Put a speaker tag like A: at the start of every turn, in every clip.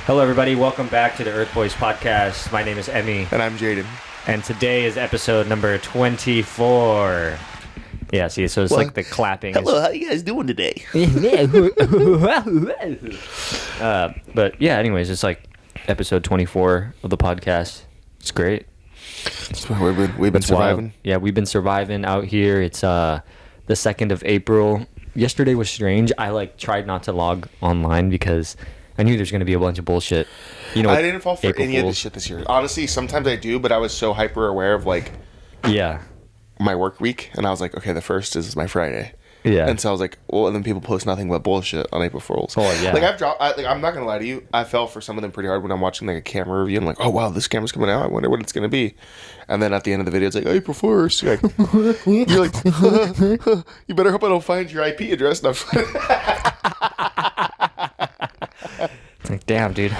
A: Hello, everybody. Welcome back to the Earth Boys podcast. My name is Emmy,
B: And I'm Jaden.
A: and today is episode number 24. Yeah, see, so it's
B: Well,
A: like the clapping.
B: Hello, how you guys doing today?
A: But yeah, anyways, it's like episode 24 of the podcast. It's great.
B: We've been
A: It's wild.
B: surviving.
A: Yeah, we've been surviving out here. It's the 2nd of April. Yesterday was strange. I tried not to log online because I knew there's going to be a bunch of bullshit. You know,
B: I didn't fall for
A: April
B: any of
A: Fools.
B: this shit this year. Honestly, sometimes I do, but I was so hyper aware of
A: Yeah.
B: my work week, and I was like, okay, the first is my Friday.
A: Yeah.
B: And so I was like, well, and then people post nothing but bullshit on April Fools.
A: Oh, yeah.
B: Like I'm not gonna lie to you. I fell for some of them pretty hard when I'm watching like a camera review. I'm like, oh wow, this camera's coming out. I wonder what it's gonna be. And then at the end of the video, it's like April 1st. You're like, you better hope I don't find your IP address. And
A: Like, damn, dude.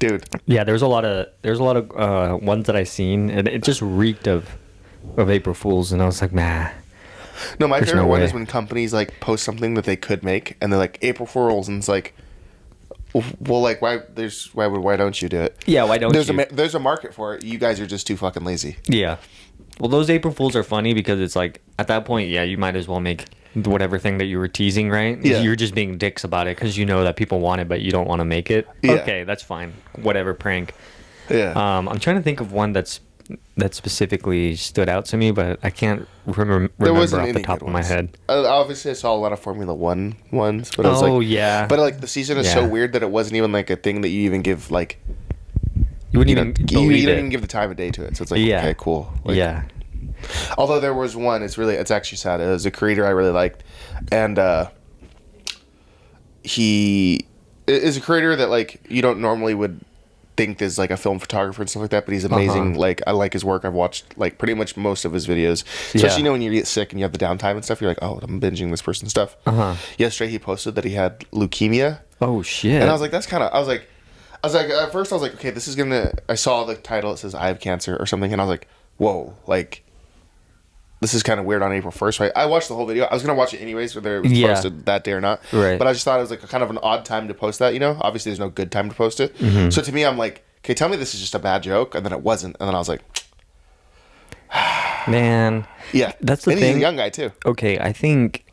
B: dude.
A: Yeah, there's a lot of ones that I seen, and it just reeked of April Fools, and I was like, nah.
B: No, my
A: There's
B: favorite
A: no
B: one
A: way.
B: is when companies like post something that they could make, and they're like April Fools, and it's like, well, like why don't you do it?
A: Yeah, why don't
B: there's
A: you?
B: There's a market for it. You guys are just too fucking lazy.
A: Yeah. Well, those April Fools are funny because it's like, at that point, yeah, you might as well make whatever thing that you were teasing, right?
B: Yeah.
A: You're just being dicks about it because you know that people want it, but you don't want to make it.
B: Yeah.
A: Okay, that's fine. Whatever, prank.
B: Yeah.
A: I'm trying to think of one that specifically stood out to me, but I can't remember
B: There
A: off
B: wasn't
A: the
B: any
A: top
B: good
A: of my
B: ones.
A: head.
B: Obviously, I saw a lot of Formula One ones, but I was
A: Oh,
B: like,
A: yeah.
B: But like the season is so
A: Yeah.
B: weird that it wasn't even like a thing that you even give like
A: You wouldn't
B: you know
A: even
B: you
A: believe
B: didn't
A: it.
B: even give the time of day to it. So it's like
A: Yeah.
B: okay, cool. Like,
A: Yeah.
B: Although there was one, it's actually sad. It was a creator I really liked, and he is a creator that like you don't normally would think is like a film photographer and stuff like that, but he's amazing.
A: Uh-huh.
B: Like I like his work. I've watched like pretty much most of his videos, especially
A: Yeah.
B: you know when you get sick and you have the downtime and stuff. You're like, oh, I'm binging this person's stuff.
A: Uh-huh.
B: Yesterday he posted that he had leukemia,
A: Oh, shit.
B: and I was like, that's kind of. I was like, at first I was like, okay, this is gonna. I saw the title. It says I have cancer or something, and I was like, whoa, like. This is kind of weird on April 1st, right? I watched the whole video. I was going to watch it anyways, whether it was
A: Yeah.
B: posted that day or not.
A: Right.
B: But I just thought it was like a kind of an odd time to post that, you know? Obviously, there's no good time to post it.
A: Mm-hmm.
B: So to me, I'm like, okay, tell me this is just a bad joke. And then it wasn't. And then I was like,
A: Man.
B: yeah.
A: That's the
B: and
A: thing.
B: he's a young guy, too.
A: Okay, I think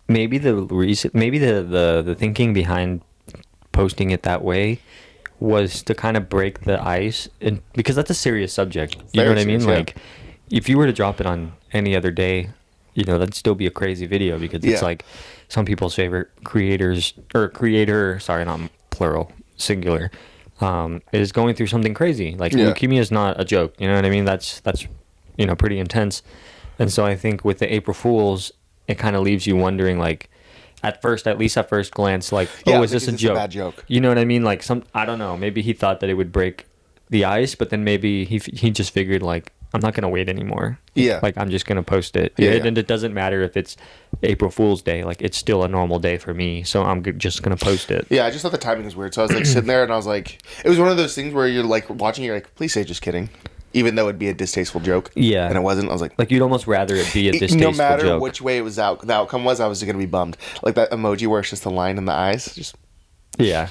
A: maybe the thinking behind posting it that way was to kind of break the ice, and because that's a serious subject. You know
B: Very
A: what I mean?
B: serious, yeah.
A: Like, if you were to drop it on any other day, you know, that'd still be a crazy video because it's
B: Yeah.
A: like some people's favorite creator, sorry, not plural, singular, is going through something crazy. Like
B: Yeah.
A: leukemia is not a joke. You know what I mean? That's you know, pretty intense. And so I think with the April Fools, it kind of leaves you wondering, like, at first glance, like,
B: Yeah,
A: oh, is this
B: like,
A: a
B: is this a
A: joke?
B: bad joke?
A: You know what I mean? Like, I don't know. Maybe he thought that it would break the ice, but then maybe he just figured, like, I'm not gonna wait anymore.
B: Yeah.
A: Like, I'm just gonna post it.
B: Yeah,
A: And it doesn't matter if it's April Fool's Day. Like, it's still a normal day for me, so I'm just gonna post it.
B: Yeah, I just thought the timing was weird. So I was like sitting there and I was like, it was one of those things where you're like watching, you're like, please say just kidding. Even though it'd be a distasteful joke.
A: Yeah.
B: And it wasn't. I was like,
A: Like, you'd almost rather it be a distasteful
B: no matter
A: joke.
B: which way it was out, the outcome was, I was going to be bummed. Like that emoji where it's just the line in the eyes. Just
A: Yeah.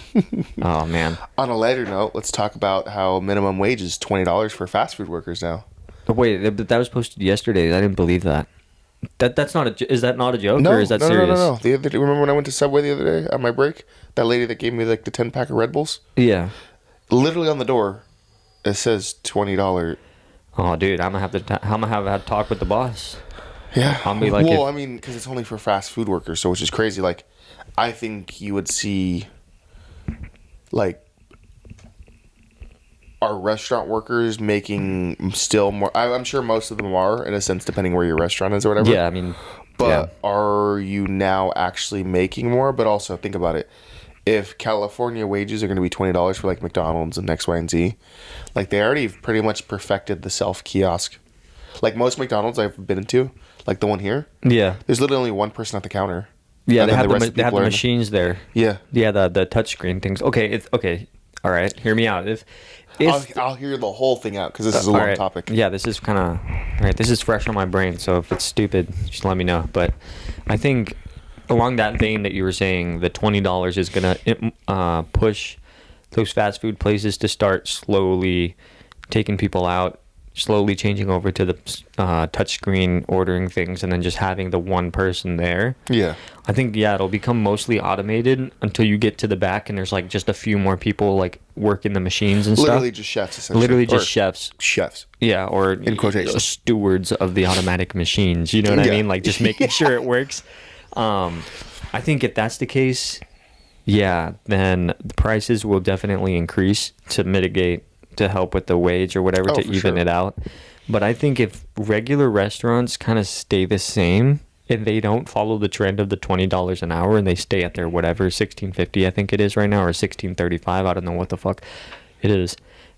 A: Oh man.
B: on a lighter note, let's talk about how minimum wage is $20 for fast food workers now.
A: But wait, that was posted yesterday. I didn't believe that. That's not a. Is that not a joke or is that serious?
B: No. The other day, remember when I went to Subway the other day on my break? That lady that gave me like the 10-pack of Red Bulls?
A: Yeah.
B: Literally on the door, it says $20.
A: Oh, dude, I'm gonna have a talk with the boss.
B: Yeah.
A: I'll be like,
B: well,
A: if-
B: I mean, because it's only for fast food workers, so which is crazy. Like, I think you would see, like, are restaurant workers making still more? I'm sure most of them are, in a sense, depending where your restaurant is or whatever.
A: Yeah, I mean,
B: But
A: yeah.
B: are you now actually making more? But also, think about it. If California wages are going to be $20 for, like, McDonald's and X, Y, and Z, like, they already pretty much perfected the self-kiosk. Like, most McDonald's I've been to, like the one here,
A: Yeah.
B: there's literally only one person at the counter.
A: Yeah,
B: And
A: they
B: then
A: have
B: rest of
A: they have
B: people
A: the
B: are in-
A: machines there.
B: Yeah.
A: Yeah, the touchscreen things. Okay, okay. All right, hear me out. If
B: I'll hear the whole thing out because this is a
A: all
B: long
A: right.
B: topic.
A: Yeah, this is kind of all right. This is fresh on my brain, so if it's stupid, just let me know. But I think along that vein that you were saying, the $20 is gonna push those fast food places to start slowly taking people out, slowly changing over to the touchscreen ordering things, and then just having the one person there.
B: Yeah.
A: I think, yeah, it'll become mostly automated until you get to the back and there's like just a few more people like working the machines and
B: Literally
A: stuff.
B: just chefs, essentially.
A: Literally just
B: Or
A: chefs.
B: chefs.
A: Yeah, or
B: In quotation.
A: stewards of the automatic machines. You know what I
B: Yeah.
A: mean? Like just making sure it works. I think if that's the case, yeah, then the prices will definitely increase to mitigate, to help with the wage or whatever,
B: Oh,
A: to
B: for
A: even
B: sure.
A: it out. But I think if regular restaurants kind of stay the same and they don't follow the trend of the $20 an hour and they stay at their whatever $16.50 I think it is right now, or $16.35, I don't know what the fuck it is.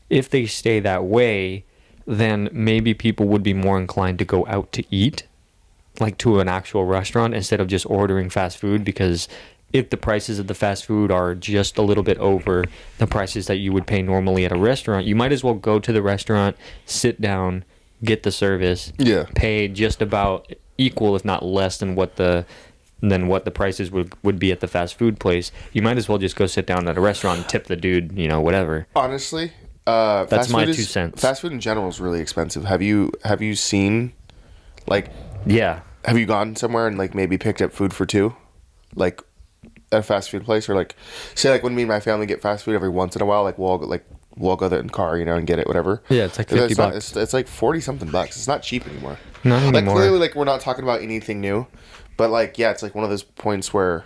A: If they stay that way, then maybe people would be more inclined to go out to eat, like to an actual restaurant, instead of just ordering fast food. Because if the prices of the fast food are just a little bit over the prices that you would pay normally at a restaurant, you might as well go to the restaurant, sit down, get the service,
B: Yeah.
A: pay just about equal, if not less, than what the prices would be at the fast food place. You might as well just go sit down at a restaurant and tip the dude, whatever.
B: Honestly,
A: That's
B: fast
A: my
B: food
A: 2 cents.
B: Fast food in general is really expensive. Have you seen, like,
A: Yeah.
B: have you gone somewhere and like maybe picked up food for two, like at a fast food place, or like say like when me and my family get fast food every once in a while, like we'll go there in the car, and get it, whatever.
A: Yeah, it's like 50
B: It's not-
A: bucks.
B: it's like 40 something bucks. It's not cheap anymore.
A: Not
B: Like
A: anymore.
B: clearly, like we're not talking about anything new, but like yeah, it's like one of those points where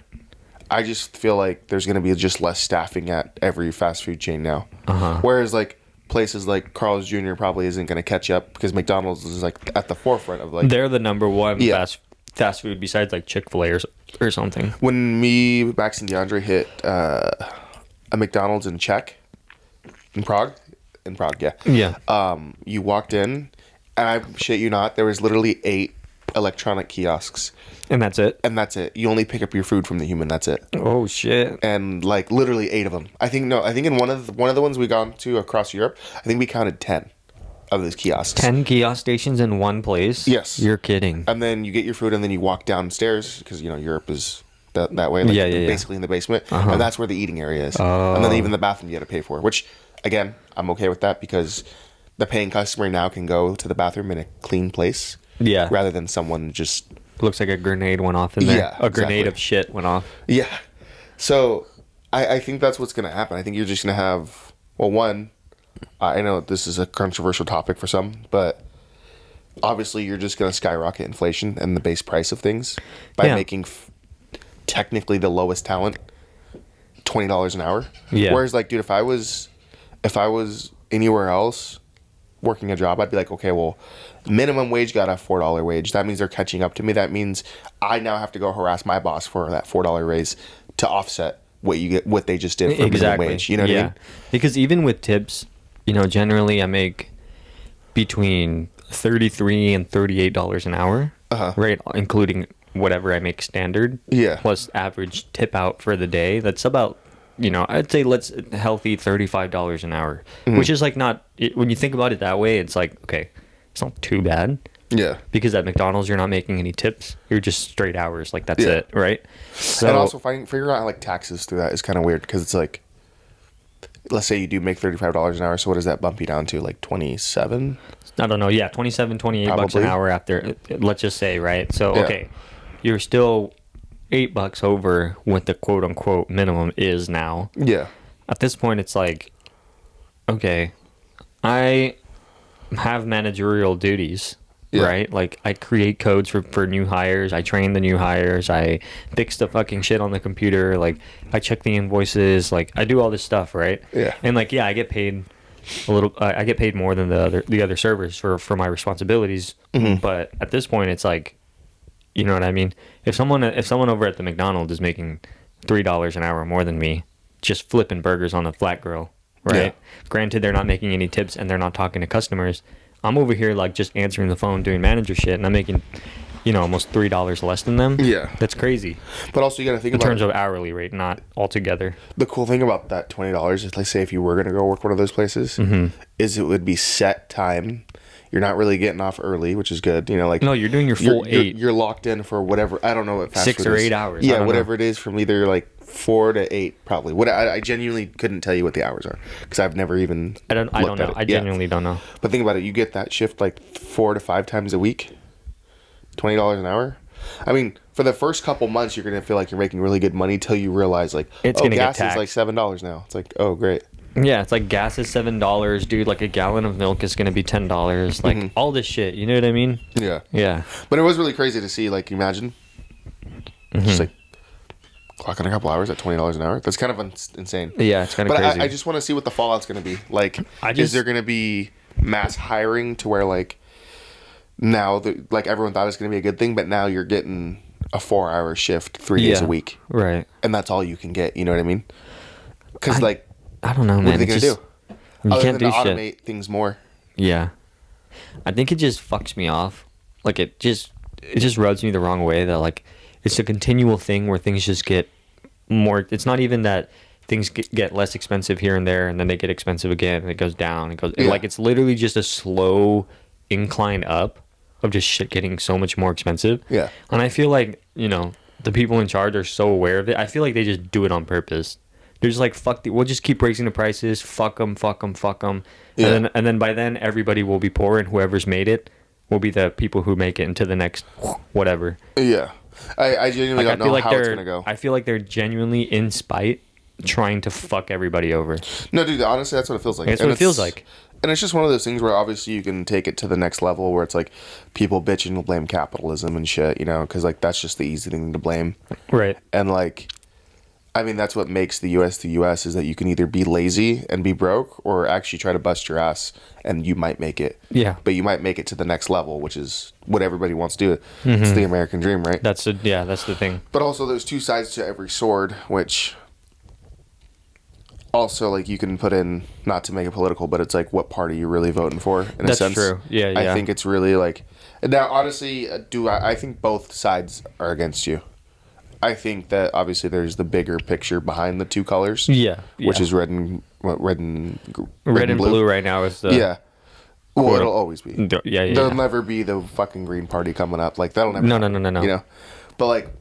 B: I just feel like there's gonna be just less staffing at every fast food chain now. Whereas like places like Carl's Jr. probably isn't gonna catch up because McDonald's is like at the forefront of like.
A: They're the number one
B: Yeah.
A: fast food besides like Chick-fil-A or something.
B: When me, Max, and DeAndre hit a McDonald's in Czech, in Prague, yeah.
A: Yeah.
B: You walked in, and I shit you not, there was literally 8 electronic kiosks,
A: And that's it.
B: and that's it. You only pick up your food from the human. That's it.
A: Oh shit.
B: And like literally 8 of them. I think in one of the ones we gone to across Europe, I think we counted 10 of those kiosks.
A: 10 kiosk stations in one place?
B: Yes.
A: You're kidding.
B: And then you get your food, and then you walk downstairs because Europe is that way. Like,
A: Yeah, yeah.
B: basically in the basement, and that's where the eating area is. And then even the bathroom you got to pay for. Which again, I'm okay with that because the paying customer now can go to the bathroom in a clean place.
A: Yeah.
B: Rather than someone just
A: Looks like a grenade went off in there.
B: Yeah,
A: A grenade
B: exactly.
A: of shit went off.
B: yeah. So I think that's what's gonna happen. I think you're just gonna have one. I know this is a controversial topic for some, but obviously you're just going to skyrocket inflation and the base price of things by
A: Yeah.
B: making technically the lowest talent $20 an hour.
A: Yeah.
B: Whereas like, dude, if I was anywhere else working a job, I'd be like, okay, well, minimum wage got a $4 wage. That means they're catching up to me. That means I now have to go harass my boss for that $4 raise to offset what they just did for minimum wage. You know what I mean?
A: Because even with tips, generally I make between $33 and $38 an hour, right? Including whatever I make standard,
B: Yeah.
A: plus average tip out for the day. That's about, I'd say healthy $35 an hour, which is like when you think about it that way, it's like, okay, it's not too bad.
B: Yeah.
A: Because at McDonald's, you're not making any tips. You're just straight hours. Like, that's it, right? So,
B: And also figuring out like taxes through that is kind of weird because it's like, let's say you do make $35 an hour. So what does that bump you down to? Like 27?
A: I don't know. Yeah, 27, 28 bucks an
B: Probably.
A: hour after, let's just say, right? So,
B: Yeah.
A: okay, you're still $8 over what the quote unquote minimum is now.
B: Yeah.
A: At this point, it's like, okay, I have managerial duties,
B: Yeah.
A: right? Like, I create codes for new hires. I train the new hires. I fix the fucking shit on the computer. Like, I check the invoices. Like, I do all this stuff, right?
B: Yeah.
A: And like, yeah, I get paid a little. I get paid more than the other servers for my responsibilities. But at this point, it's like, you know what I mean? If someone over at the McDonald's is making $3 an hour more than me, just flipping burgers on a flat grill, right?
B: Yeah.
A: Granted, they're not making any tips and they're not talking to customers. I'm over here like just answering the phone, doing manager shit, and I'm making, almost $3 less than them.
B: Yeah.
A: That's crazy
B: But also you got to think
A: in
B: about
A: terms of hourly rate, not altogether.
B: the cool thing about that $20 is, let's say if you were going to go work one of those places, is it would be set time. You're not really getting off early, which is good. Like
A: No, you're doing your full
B: you're,
A: 8.
B: You're locked in for whatever. I don't know what fast
A: 6
B: food
A: or
B: is.
A: 8 hours. I
B: Yeah,
A: don't
B: whatever
A: know.
B: it is from either like 4 to 8 probably. What I genuinely couldn't tell you what the hours are because I've never even.
A: I don't
B: looked
A: know.
B: at it.
A: I genuinely don't know.
B: But think about it. You get that shift like 4 to 5 times a week, $20 an hour. I mean, for the first couple months, you're gonna feel like you're making really good money till you realize like,
A: It's gonna get
B: gas is
A: taxed.
B: like $7 now. It's like, oh great.
A: Yeah, it's like gas is $7, dude. Like a gallon of milk is gonna be $10. Like all this shit. You know what I mean?
B: Yeah.
A: Yeah.
B: But it was really crazy to see. Like, imagine, just like clocking a couple hours at $20 an hour. That's kind of insane.
A: Yeah, it's kind of
B: But
A: crazy.
B: I just want to see what the fallout's going to be. Like,
A: I
B: is
A: just-
B: there going to be mass hiring to where like now like everyone thought it was going to be a good thing, but now you're getting a 4-hour shift 3 days a week,
A: Right.
B: and that's all you can get. You know what I mean? Because like,
A: I don't know, man.
B: what are they
A: It
B: going to
A: just-
B: do?
A: You
B: Other
A: can't
B: than
A: do
B: to
A: shit.
B: automate things more.
A: Yeah. I think it just fucks me off. Like it just rubs me the wrong way that like it's a continual thing where things just get more. It's not even that things get less expensive here and there and then they get expensive again and it goes down. It goes
B: Yeah.
A: like it's literally just a slow incline up of just shit getting so much more expensive.
B: Yeah.
A: And I feel like, you know, the people in charge are so aware of it. I feel like they just do it on purpose. They're just like, fuck, we'll just keep raising the prices. Fuck them, fuck them, fuck them.
B: Yeah.
A: And then by then, everybody will be poor, and whoever's made it will be the people who make it into the next whatever.
B: Yeah, I genuinely
A: Like,
B: don't know how it's going to go.
A: I feel like they're genuinely in spite trying to fuck everybody over.
B: No, dude, honestly, that's what it feels like.
A: That's
B: And
A: what it feels
B: it's-
A: like.
B: And it's just one of those things where obviously you can take it to the next level where it's like people bitch and blame capitalism and shit, you know, because like that's just the easy thing to blame.
A: Right.
B: And like, I mean, that's what makes the US is that you can either be lazy and be broke or actually try to bust your ass and you might make it.
A: Yeah.
B: But you might make it to the next level, which is what everybody wants to do. It's the American dream, right?
A: That's the thing.
B: But also, there's two sides to every sword, which also, like, you can put in, not to make it political, but it's like, what party you're really voting for, in
A: That's
B: a sense.
A: true. Yeah,
B: I
A: yeah.
B: think it's really like, now, honestly, I think both sides are against you. I think that obviously there's the bigger picture behind the two colors.
A: Yeah.
B: Which
A: yeah.
B: is red and
A: Red and blue right now is the
B: Yeah. Well,
A: Quarter-
B: it'll always be.
A: Yeah.
B: There'll never be the fucking Green Party coming up. Like, that'll never
A: No,
B: happen,
A: no.
B: You know? But, like,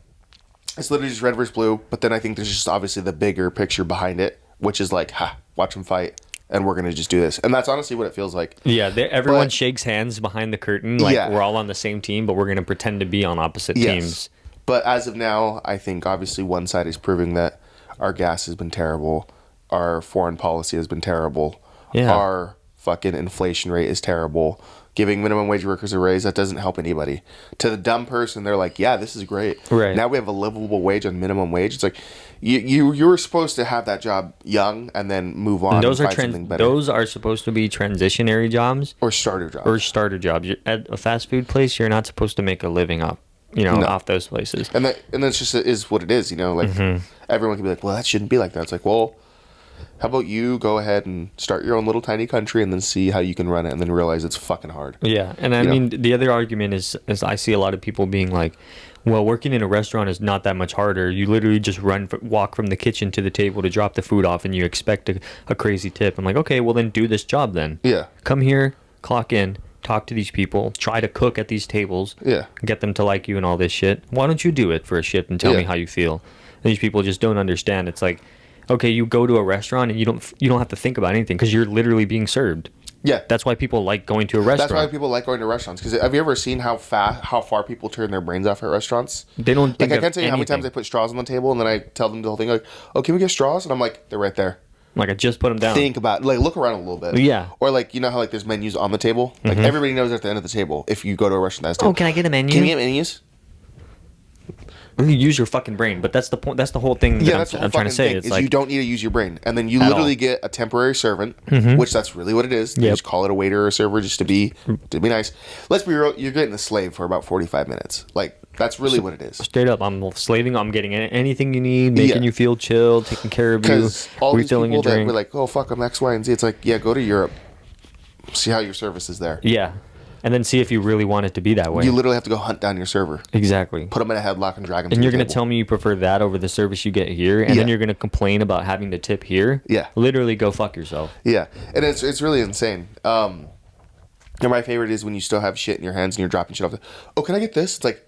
B: it's literally just red versus blue. But then I think there's just obviously the bigger picture behind it, which is like, watch them fight. And we're going to just do this. And that's honestly what it feels like.
A: Yeah, everyone
B: But-
A: shakes hands behind the curtain. Like,
B: Yeah.
A: we're all on the same team, but we're going to pretend to be on opposite teams.
B: But as of now, I think obviously one side is proving that our gas has been terrible. Our foreign policy has been terrible.
A: Yeah.
B: Our fucking inflation rate is terrible. Giving minimum wage workers a raise, that doesn't help anybody. To the dumb person, they're like, yeah, this is great.
A: Right.
B: Now we have a livable wage on minimum wage. It's like, you were supposed to have that job young and then move on
A: And those
B: and
A: are
B: find something better.
A: those are supposed to be transitionary jobs
B: or starter jobs.
A: or starter jobs. At a fast food place, you're not supposed to make a living off those places.
B: And that's just is what it is, you know. Like
A: Mm-hmm.
B: everyone can be like, "Well, that shouldn't be like that." It's like, well, how about you go ahead and start your own little tiny country and then see how you can run it, and then realize it's fucking hard.
A: Yeah, and I
B: You know?
A: mean the other argument is I see a lot of people being like, well, working in a restaurant is not that much harder. You literally just walk from the kitchen to the table to drop the food off, and you expect a crazy tip. I'm like, okay, well then do this job then.
B: Yeah,
A: Come here, clock in, talk to these people, try to cook at these tables,
B: yeah,
A: get them to like you and all this shit. Why don't you do it for a shift and tell me
B: Yeah.
A: how you feel? And these people just don't understand. It's like, okay, you go to a restaurant and you don't have to think about anything because you're literally being served.
B: yeah.
A: That's why people like going to a restaurant.
B: That's why people like going to restaurants. Because have you ever seen how far people turn their brains off at restaurants?
A: They don't think
B: Like, I
A: of
B: can't tell you how many times
A: anything.
B: I put straws on the table, and then I tell them the whole thing, like, "Oh, can we get straws?" And I'm like, "They're right there."
A: Like I just put them down.
B: Think about, like, look around a little bit.
A: Yeah.
B: Or like, you know how like there's menus on the table. Like everybody knows at the end of the table if you go to a restaurant that has table.
A: Oh, can I get a menu?
B: Can you get menus?
A: You use your fucking brain, but that's the point. That's the whole thing.
B: Yeah,
A: That
B: that's the whole
A: I'm trying to
B: fucking
A: say.
B: thing.
A: It's
B: Is
A: like
B: you don't need to use your brain, and then you
A: At
B: literally
A: all.
B: get a temporary servant, which that's really what it is. You
A: Yep.
B: just call it a waiter or a server just to be nice. Let's be real. You're getting a slave for about 45 minutes. Like that's really what it is.
A: straight up. I'm slaving. I'm getting anything you need, making
B: Yeah.
A: you feel chill, taking care of you,
B: Because all these
A: refilling
B: people
A: your
B: that
A: drink.
B: were like, "Oh fuck, I'm X, Y, and Z." It's like, yeah, go to Europe, see how your service is there.
A: Yeah, and then see if you really want it to be that way.
B: You literally have to go hunt down your server,
A: Exactly.
B: put them in a headlock, and drag them.
A: And you're going to tell me you prefer that over the service you get here, and then
B: Yeah.
A: you're going to complain about having to tip here.
B: Yeah.
A: Literally, go fuck yourself.
B: Yeah, and it's really insane. And my favorite is when you still have shit in your hands and you're dropping shit off. Oh, can I get this? It's like,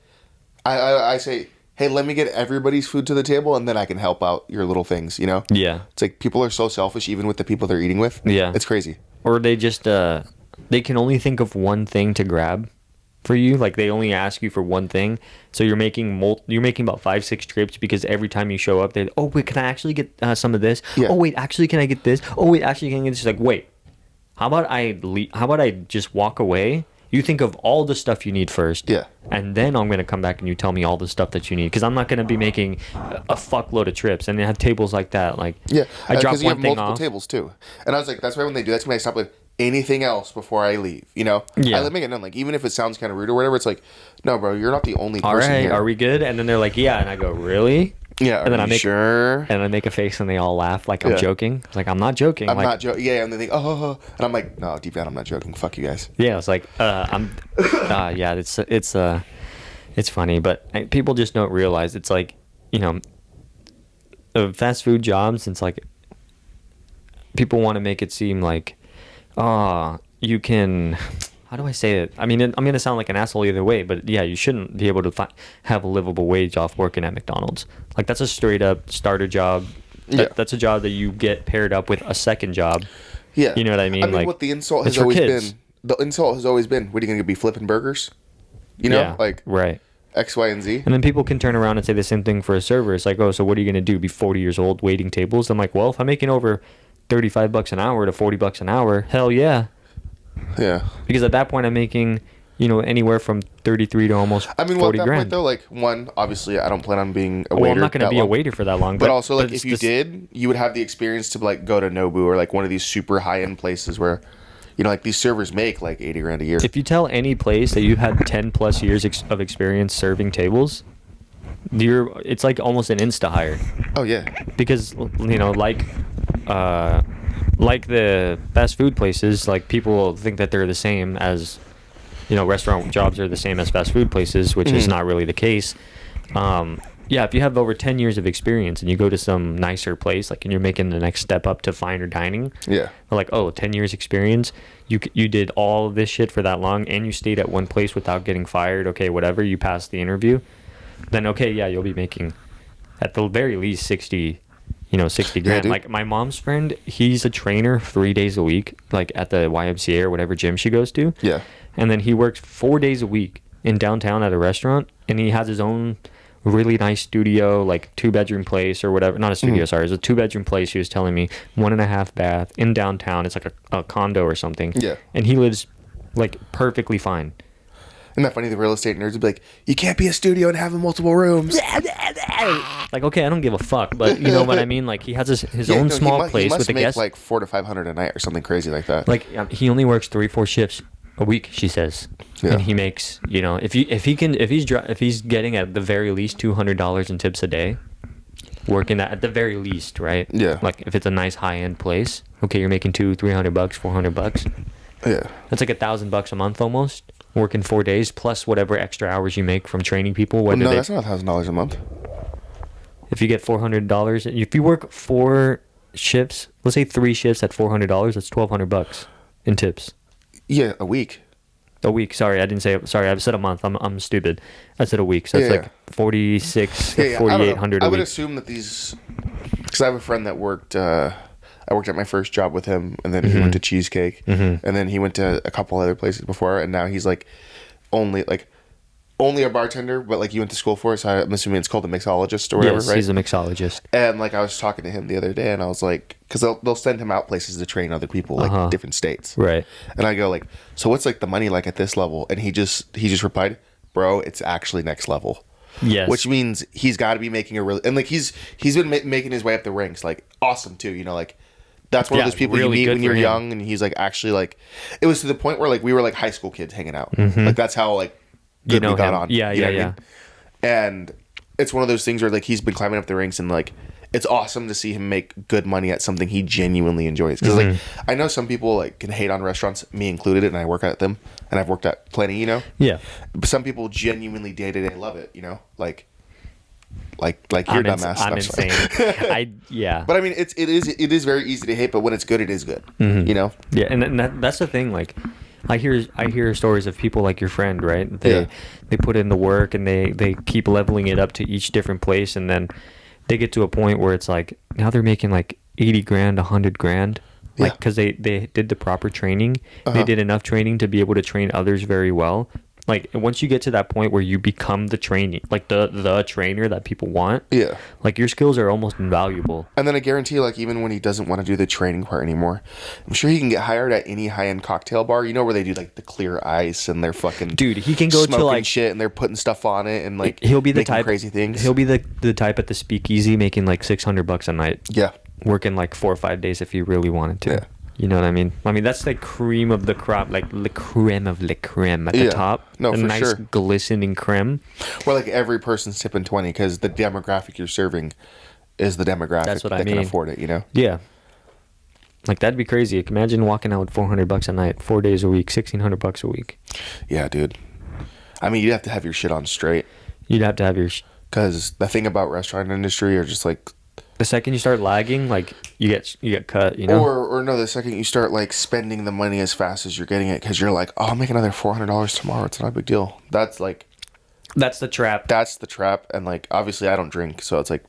B: I say, hey, let me get everybody's food to the table, and then I can help out your little things. You know?
A: Yeah.
B: It's like people are so selfish, even with the people they're eating with.
A: Yeah.
B: It's crazy.
A: Or they just they can only think of one thing to grab for you. Like they only ask you for one thing, so you're making about 5-6 trips because every time you show up, they oh wait, can I actually get some of this?
B: Yeah.
A: Oh wait, actually can I get this? Oh wait, actually can I get this? Like wait, how about I just walk away? You think of all the stuff you need first,
B: Yeah.
A: and then I'm gonna come back and you tell me all the stuff that you need because I'm not gonna be making a fuckload of trips and they have tables like that. Like
B: Yeah,
A: I drop
B: because you
A: one
B: have
A: thing
B: multiple
A: off.
B: tables too. And I was like, that's why when they do that to me, I stop with anything else before I leave. You know,
A: Yeah.
B: I make it known. Like even if it sounds kind of rude or whatever, it's like, no, bro, you're not the only
A: All
B: person
A: right,
B: here.
A: are we good? And then they're like, yeah, and I go, really?
B: Yeah,
A: And then
B: are
A: I
B: you
A: make
B: sure.
A: and I make a face and they all laugh like I'm
B: Yeah.
A: joking. It's like I'm not joking.
B: I'm
A: like,
B: not joking. Yeah, and they think, oh, and I'm like, no, deep down, I'm not joking. Fuck you guys.
A: yeah, it's like yeah, it's funny, but people just don't realize it's like, you know, fast food jobs. It's like people want to make it seem like, you can. How do I say it? I mean, I'm gonna sound like an asshole either way, but yeah, you shouldn't be able to have a livable wage off working at McDonald's. Like that's a straight up starter job.
B: Yeah.
A: That's a job that you get paired up with a second job.
B: Yeah,
A: You know what I mean?
B: I mean,
A: Like,
B: what the insult
A: it's
B: has
A: for
B: always
A: kids.
B: been. The insult has always been, what are you gonna be flipping burgers? You know,
A: Yeah,
B: like
A: right.
B: X, Y, and Z.
A: And then people can turn around and say the same thing for a server. It's like, oh, so what are you gonna do? Be 40 years old waiting tables? I'm like, well, if I'm making over $35 an hour to $40 an hour, hell yeah.
B: Yeah.
A: Because at that point, I'm making, you know, anywhere from 33 to almost
B: I mean, well, at
A: 40
B: that
A: grand.
B: point though, like one, obviously, I don't plan on being a waiter.
A: Well, I'm not going to
B: that
A: be a
B: long.
A: waiter for that long.
B: But also, like,
A: it's
B: if you
A: just-
B: did, you would have the experience to like go to Nobu or like one of these super high end places where, you know, like these servers make like 80 grand a year.
A: if you tell any place that you've had 10 plus years of experience serving tables, it's like almost an insta hire.
B: Oh yeah,
A: Because, you know, like the fast food places, like people think that they're the same as, you know, restaurant jobs are the same as fast food places, which is not really the case. Yeah, if you have over 10 years of experience and you go to some nicer place, like, and you're making the next step up to finer dining,
B: yeah,
A: they're like, oh, 10 years experience, you did all of this shit for that long, and you stayed at one place without getting fired, okay, whatever, you passed the interview, then okay, yeah, you'll be making at the very least 60 grand.
B: dude.
A: Like my mom's friend, he's a trainer 3 days a week, like at the YMCA or whatever gym she goes to.
B: yeah.
A: And then he works 4 days a week in downtown at a restaurant, and he has his own really nice studio, like 2-bedroom place or whatever. Not a studio, sorry. It's a 2-bedroom place. He was telling me 1.5 bath in downtown. It's like a condo or something.
B: Yeah.
A: And he lives like perfectly fine.
B: Isn't that funny? The real estate nerds would be like, you can't be a studio and have multiple rooms.
A: Like, okay, I don't give a fuck, but you know what I mean? Like he has his
B: Yeah,
A: own
B: no,
A: small
B: he
A: place
B: must
A: with a
B: make
A: guest.
B: like 400 to 500 a night or something crazy like that.
A: Like he only works 3-4 shifts a week, she says,
B: Yeah.
A: and he makes, you know, if he's getting at the very least $200 in tips a day, working that at the very least, right?
B: Yeah.
A: Like if it's a nice high end place, okay, you're making $300, $400.
B: yeah,
A: That's like $1,000 a month almost. Working 4 days plus whatever extra hours you make from training people.
B: well,
A: Whether
B: no,
A: they,
B: that's not $1,000 a month.
A: if you get $400, if you work 4 shifts, let's say 3 shifts at $400, that's $1,200 in tips.
B: Yeah, a week.
A: A week. Sorry, I didn't say. Sorry, I said a month. I'm stupid. I said a week. So it's
B: Yeah,
A: like 46,
B: Yeah, yeah. I don't know.
A: 4,800
B: I
A: a
B: would
A: week.
B: assume that these, because I have a friend that worked. I worked at my first job with him, and then he went to Cheesecake, and then he went to a couple other places before, and now he's like only a bartender, but like you went to school for it, so I'm assuming it's called a mixologist or whatever,
A: Yes,
B: right?
A: he's a mixologist.
B: And like I was talking to him the other day, and I was like, because they'll send him out places to train other people, like different states,
A: Right.
B: And I go like, so what's like the money like at this level? And he just replied, bro, it's actually next level.
A: Yes.
B: Which means he's got to be making a really, and like he's been making his way up the ranks, like awesome too, you know, like that's one
A: Yeah,
B: of those people
A: really
B: you meet
A: good
B: when you're
A: for him.
B: young, and he's like actually like, it was to the point where like we were like high school kids hanging out, like that's how like
A: You
B: good
A: know
B: we got
A: him.
B: on,
A: Yeah,
B: you know
A: yeah,
B: what I mean? And it's one of those things where like he's been climbing up the ranks, and like it's awesome to see him make good money at something he genuinely enjoys. Because like I know some people like can hate on restaurants, me included, and I work at them, and I've worked at plenty, you know.
A: Yeah.
B: But some people genuinely day to day love it, you know, like your dumbass.
A: I'm
B: sorry.
A: insane. Yeah.
B: But I mean, it is very easy to hate, but when it's good, it is good. You know.
A: Yeah, and that's the thing. Like, I hear stories of people like your friend, right? They
B: Yeah.
A: they put in the work and they keep leveling it up to each different place, and then they get to a point where it's like now they're making like 80 grand, 100 grand. Like
B: Yeah.
A: because they did the proper training, they
B: Uh-huh.
A: did enough training to be able to train others very well. Like once you get to that point where you become the training, like the trainer that people want,
B: Yeah.
A: like your skills are almost invaluable.
B: And then I guarantee, like, even when he doesn't want to do the training part anymore, I'm sure he can get hired at any high-end cocktail bar. You know where they do like the clear ice and they're fucking
A: Dude, he can go to
B: smoking
A: like
B: shit and they're putting stuff on it and like
A: he'll be the
B: making
A: type
B: crazy things.
A: He'll be the type at the speakeasy making like $600 a night,
B: Yeah.
A: working like 4 or 5 days if he really wanted to.
B: Yeah.
A: You know what I mean? I mean that's like cream of the crop, like le creme of le creme at the
B: Yeah.
A: top.
B: No,
A: a
B: for
A: nice
B: sure.
A: glistening creme.
B: Where like every person's tipping 20 because the demographic you're serving is the demographic
A: That's what I
B: that can
A: mean.
B: afford it. You know.
A: Yeah. Like that'd be crazy. Imagine walking out with $400 a night, 4 days a week, $1,600 a week.
B: Yeah, dude. I mean, you'd have to have your shit on straight
A: You'd have to have your.
B: because the thing about restaurant industry are just like,
A: The second you start lagging, like you get cut. You know.
B: or no, the second you start like spending the money as fast as you're getting it because you're like, oh, I'll make another $400 tomorrow. It's not a big deal. That's like,
A: That's the trap.
B: that's the trap. And like, obviously, I don't drink, so it's like,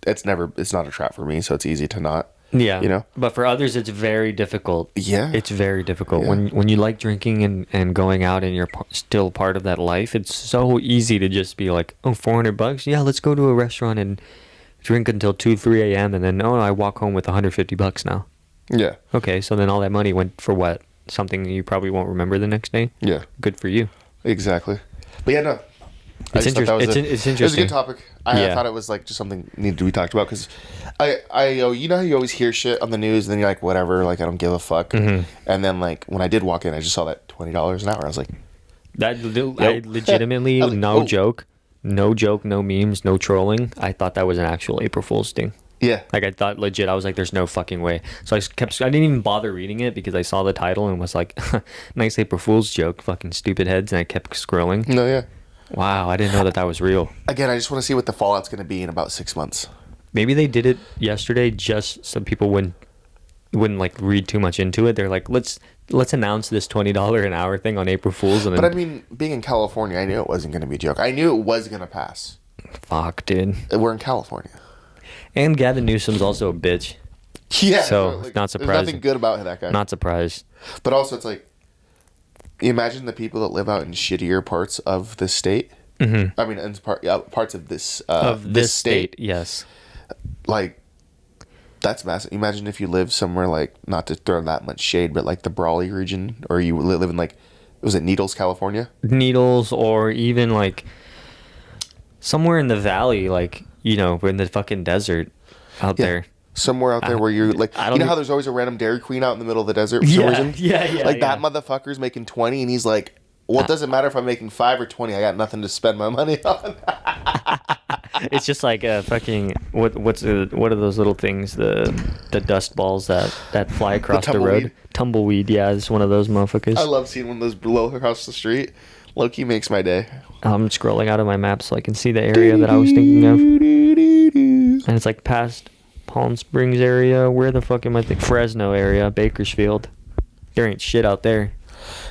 B: it's not a trap for me. So it's easy to not.
A: Yeah.
B: You know?
A: But for others, it's very difficult.
B: Yeah.
A: It's very difficult.
B: Yeah.
A: When you like drinking and going out and you're still part of that life, it's so easy to just be like, oh, $400? Yeah, let's go to a restaurant and drink until 2, 3 a.m. And then, oh, I walk home with $150 now.
B: Yeah.
A: Okay, so then all that money went for what? Something you probably won't remember the next day?
B: Yeah.
A: Good for you.
B: Exactly. But yeah, no. I
A: It's
B: just thought that was
A: interesting. It's
B: It was a
A: interesting.
B: good topic. I
A: Yeah.
B: thought it was like just something needed to be talked about because you know how you always hear shit on the news and then you're like, whatever, like I don't give a fuck.
A: Mm-hmm.
B: And then like when I did walk in, I just saw that $20 an hour. I was like,
A: I legitimately,
B: I was like,
A: no
B: oh.
A: joke, no memes, no trolling. I thought that was an actual April Fool's thing.
B: yeah,
A: Like I thought legit, I was like, "There's no fucking way." So I didn't even bother reading it because I saw the title and was like, "Nice April Fool's joke, fucking stupid heads," and I kept scrolling.
B: no, yeah.
A: Wow, I didn't know that was real.
B: Again, I just want to see what the fallout's going to be in about 6 months.
A: Maybe they did it yesterday just so people wouldn't like read too much into it. They're like, let's announce this $20 an hour thing on April Fool's, and then
B: But I mean, being in California, I knew it wasn't going to be a joke. I knew it was going to pass.
A: fuck, dude.
B: We're in California.
A: And Gavin Newsom's also a bitch.
B: Yeah.
A: So,
B: like,
A: not
B: There's nothing
A: surprising.
B: good about that guy.
A: Not surprised.
B: But also, it's like, you imagine the people that live out in shittier parts of the state.
A: Mm-hmm.
B: I mean, in parts of this
A: Of this state, yes.
B: Like, that's massive. Imagine if you live somewhere like, not to throw that much shade, but like the Brawley region, or you live in like, was it Needles, California?
A: Needles, or even like somewhere in the valley, like, you know, in the fucking desert out
B: Yeah.
A: there.
B: Somewhere out there where you're like,
A: I
B: you
A: don't
B: know
A: e-
B: how there's always a random Dairy Queen out in the middle of the desert for some reason?
A: yeah.
B: Like that motherfucker's making 20 and he's like, well, it doesn't matter if I'm making 5 or 20. I got nothing to spend my money on.
A: It's just like a fucking what are those little things, the dust balls that fly across the road?
B: tumbleweed.
A: Tumbleweed, yeah, it's one of those motherfuckers.
B: I love seeing one of those blow across the street. Loki makes my day.
A: I'm scrolling out of my map so I can see the area that I was thinking of. And it's like past Palm Springs area. Where the fuck am I thinking? Fresno area, Bakersfield. There ain't shit out there.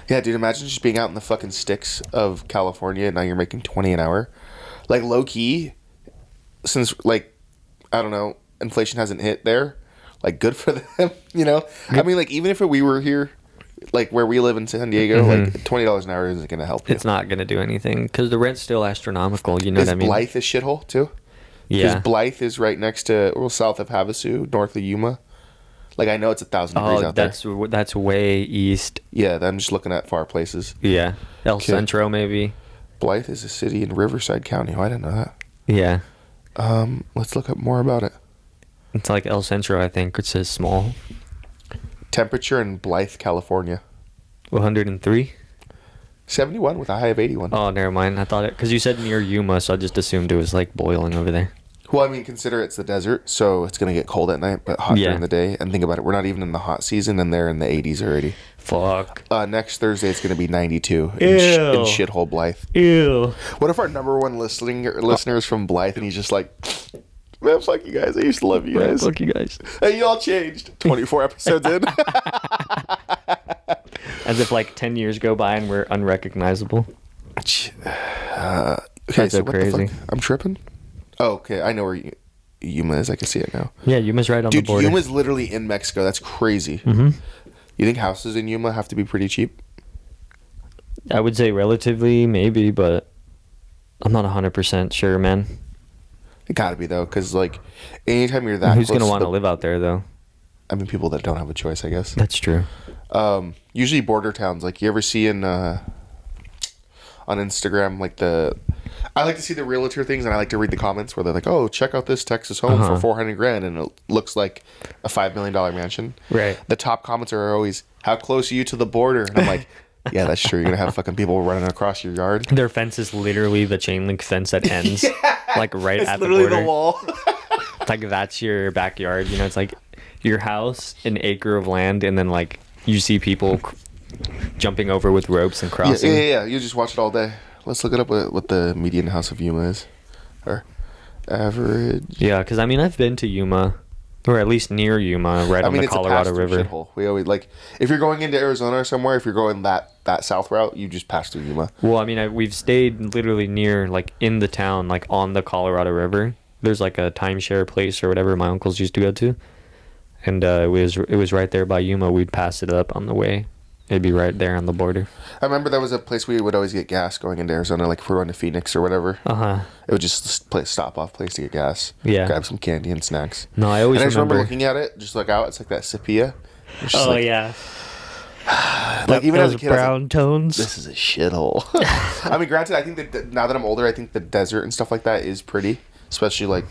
B: Yeah, dude, imagine just being out in the fucking sticks of California and now you're making 20 an hour. Like, low key, since, like, I don't know, inflation hasn't hit there, like, good for them, you know? I mean, like, even if we were here, like, where we live in San Diego, like, $20 an hour isn't going to help you.
A: It's not gonna do anything because the rent's still astronomical. You know
B: Is
A: what I mean?
B: Blythe a shithole, too?
A: Yeah.
B: Because Blythe is right next to, well, south of Havasu, north of Yuma. Like, I know it's 1,000 degrees
A: Oh,
B: out there.
A: that's way east.
B: Yeah, I'm just looking at far places.
A: Yeah. El
B: Okay.
A: Centro maybe.
B: Blythe is a city in Riverside County. Oh, I didn't know that.
A: Yeah.
B: Let's look up more about it.
A: It's like El Centro, I think. It says small.
B: Temperature in Blythe, California.
A: 103.
B: 71 with a high of 81.
A: Oh, never mind. I thought it because you said near Yuma, so I just assumed it was like boiling over there.
B: Well, I mean, consider it's the desert, so it's going to get cold at night, but hot
A: Yeah.
B: during the day. And think about it, we're not even in the hot season, and they're in the 80s already.
A: Fuck.
B: Next Thursday, it's going to be 92 in,
A: Ew.
B: in shithole Blythe.
A: Ew.
B: What if our number one listener is from Blythe, and he's just like, man, fuck you guys. I used to love you guys.
A: Fuck you guys.
B: Hey, y'all changed. 24 episodes in.
A: And As if like 10 years go by and we're unrecognizable.
B: Okay,
A: That's so
B: what the
A: crazy.
B: fuck? I'm tripping. Oh, okay. I know where Yuma is. I can see it now.
A: Yeah, Yuma's right on the
B: Dude,
A: border.
B: Yuma's literally in Mexico. That's crazy.
A: hmm
B: You think houses in Yuma have to be pretty cheap?
A: I would say relatively, maybe, but I'm not 100% sure, man.
B: It gotta be though, because like, anytime you're that
A: Who's
B: close
A: gonna
B: to
A: want to
B: the-
A: live out there, though?
B: I mean, people that don't have a choice, I guess.
A: That's true.
B: Usually border towns. Like you ever see in on Instagram, like I like to see the realtor things, and I like to read the comments where they're like, "Oh, check out this Texas home for $400,000, and it looks like a $5 million mansion."
A: Right.
B: The top comments are always, "How close are you to the border?" And I'm like, "Yeah, that's true. You're gonna have fucking people running across your yard."
A: Their fence is literally the chain link fence that ends, like right
B: It's
A: at the
B: literally
A: border.
B: the wall.
A: It's like that's your backyard. You know, it's like your house, an acre of land, and then like you see people jumping over with ropes and
B: Yeah,
A: crossing.
B: yeah. You just watch it all day. Let's look it up. What the median house of Yuma is, or average.
A: Yeah, because I mean, I've been to Yuma, or at least near Yuma, right on the
B: it's
A: Colorado
B: a pass-through
A: River.
B: shithole. We always like if you're going into Arizona or somewhere. If you're going that south route, you just pass through Yuma.
A: Well, I mean, we've stayed literally near, like, in the town, like, on the Colorado River. There's, like, a timeshare place or whatever my uncles used to go to. And it was right there by Yuma. We'd pass it up on the way. It'd be right there on the border.
B: I remember there was a place we would always get gas going into Arizona, like if we're going to Phoenix or whatever.
A: Uh-huh.
B: It was just a stop-off place to get gas.
A: Yeah.
B: Grab some candy and snacks.
A: No, I always
B: And I just remember
A: remember...
B: looking at it, just like out. It's like that sepia. It's just
A: Oh,
B: like,
A: yeah.
B: Like even as a
A: Those
B: kid, I was like,
A: brown tones.
B: this is a shithole. I mean, granted, I think that now that I'm older, I think the desert and stuff like that is pretty, especially like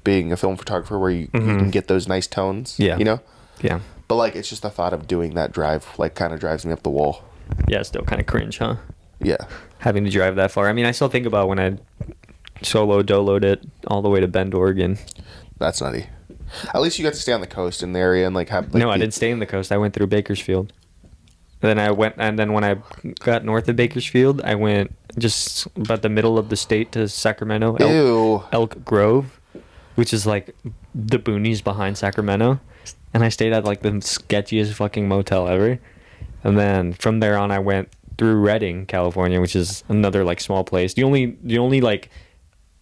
B: being a film photographer where you can get those nice tones.
A: Yeah.
B: You know?
A: Yeah.
B: But like, it's just the thought of doing that drive, like, kind of drives me up the wall.
A: Yeah, still kind of cringe, huh?
B: Yeah.
A: Having to drive that far. I mean, I still think about when I solo doloed it all the way to Bend, Oregon.
B: That's nutty. At least you got to stay on the coast in the area and like have. Like,
A: No, I didn't stay in the coast. I went through Bakersfield. And then when I got north of Bakersfield, I went just about the middle of the state to Sacramento,
B: Ew.
A: Elk Grove, which is like the boonies behind Sacramento. And I stayed at like the sketchiest fucking motel ever. And then from there on, I went through Redding, California, which is another like small place. The only like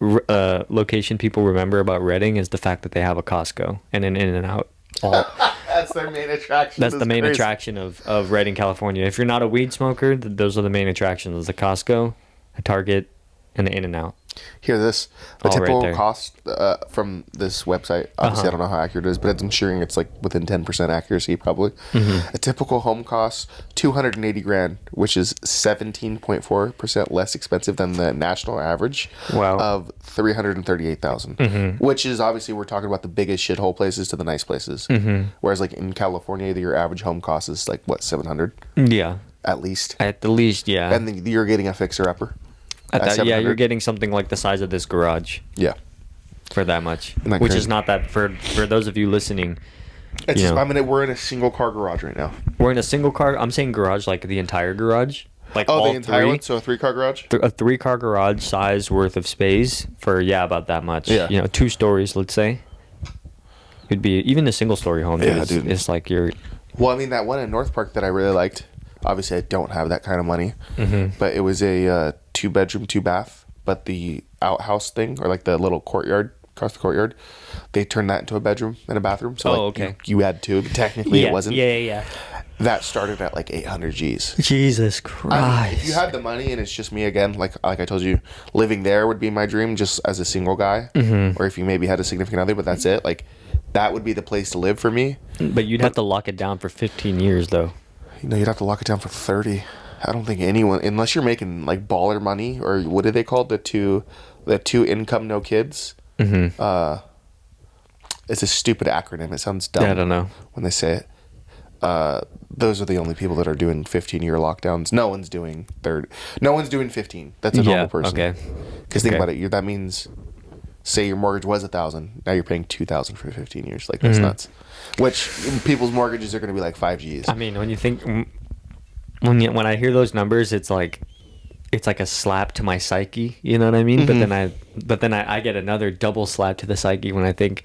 A: location people remember about Redding is the fact that they have a Costco and an In-N-Out.
B: That's their main attraction.
A: That's the main attraction of Redding, California. If you're not a weed smoker, those are the main attractions: the Costco, a Target, and the In-N-Out.
B: Hear this. The
A: All right
B: typical
A: there.
B: cost from this website, obviously I don't know how accurate it is, but I'm sure it's like within 10% accuracy probably. A typical home costs $280,000, which is 17.4% less expensive than the national average
A: Wow.
B: of $338,000. Which is obviously we're talking about the biggest shithole places to the nice places. Whereas like in California, your average home cost is like what, 700
A: Yeah,
B: at least.
A: at the least, yeah.
B: And then you're getting a fixer upper.
A: At that, yeah,
B: 700.
A: you're getting something like the size of this garage
B: Yeah.
A: for that much,
B: Isn't that
A: which is
B: crazy?
A: not that for those of you listening.
B: It's
A: You
B: just,
A: know.
B: we're in a single car garage right now.
A: We're in a single car. I'm saying garage, like the entire garage, like
B: Oh,
A: all
B: the entire
A: three.
B: one? So a 3-car garage?
A: A 3-car garage size worth of space for about that much.
B: Yeah.
A: 2 stories, let's say. It'd be even a single story home.
B: Yeah,
A: is,
B: dude.
A: It's like you're.
B: Well, I mean, that one in North Park that I really liked, obviously I don't have that kind of money, but it was a 2-bedroom, 2-bath, but the outhouse thing, or like the little courtyard, across the courtyard, they turned that into a bedroom and a bathroom. So
A: Oh,
B: like,
A: okay.
B: you had 2, but technically it wasn't.
A: Yeah.
B: That started at like 800 G's.
A: Jesus
B: I
A: Christ.
B: mean, if you had the money and it's just me again, like I told you, living there would be my dream just as a single guy. Or if you maybe had a significant other, but that's it. Like, that would be the place to live for me.
A: But you'd have to lock it down for 15 years, though.
B: You know, you'd have to lock it down for 30. I don't think anyone, unless you're making like baller money, or what do they call it? The two income, no kids. It's a stupid acronym. It sounds dumb.
A: Yeah, I don't know.
B: when they say it. Those are the only people that are doing 15-year lockdowns. No one's doing 30. No one's doing 15. That's a normal person.
A: Okay.
B: Because think about it. That means, say your mortgage was $1,000. Now you're paying $2,000 for 15 years. Like, that's nuts. Which people's mortgages are going to be like 5 Gs.
A: I mean, when you think, when I hear those numbers, it's like a slap to my psyche. You know what I mean? But then I get another double slap to the psyche when I think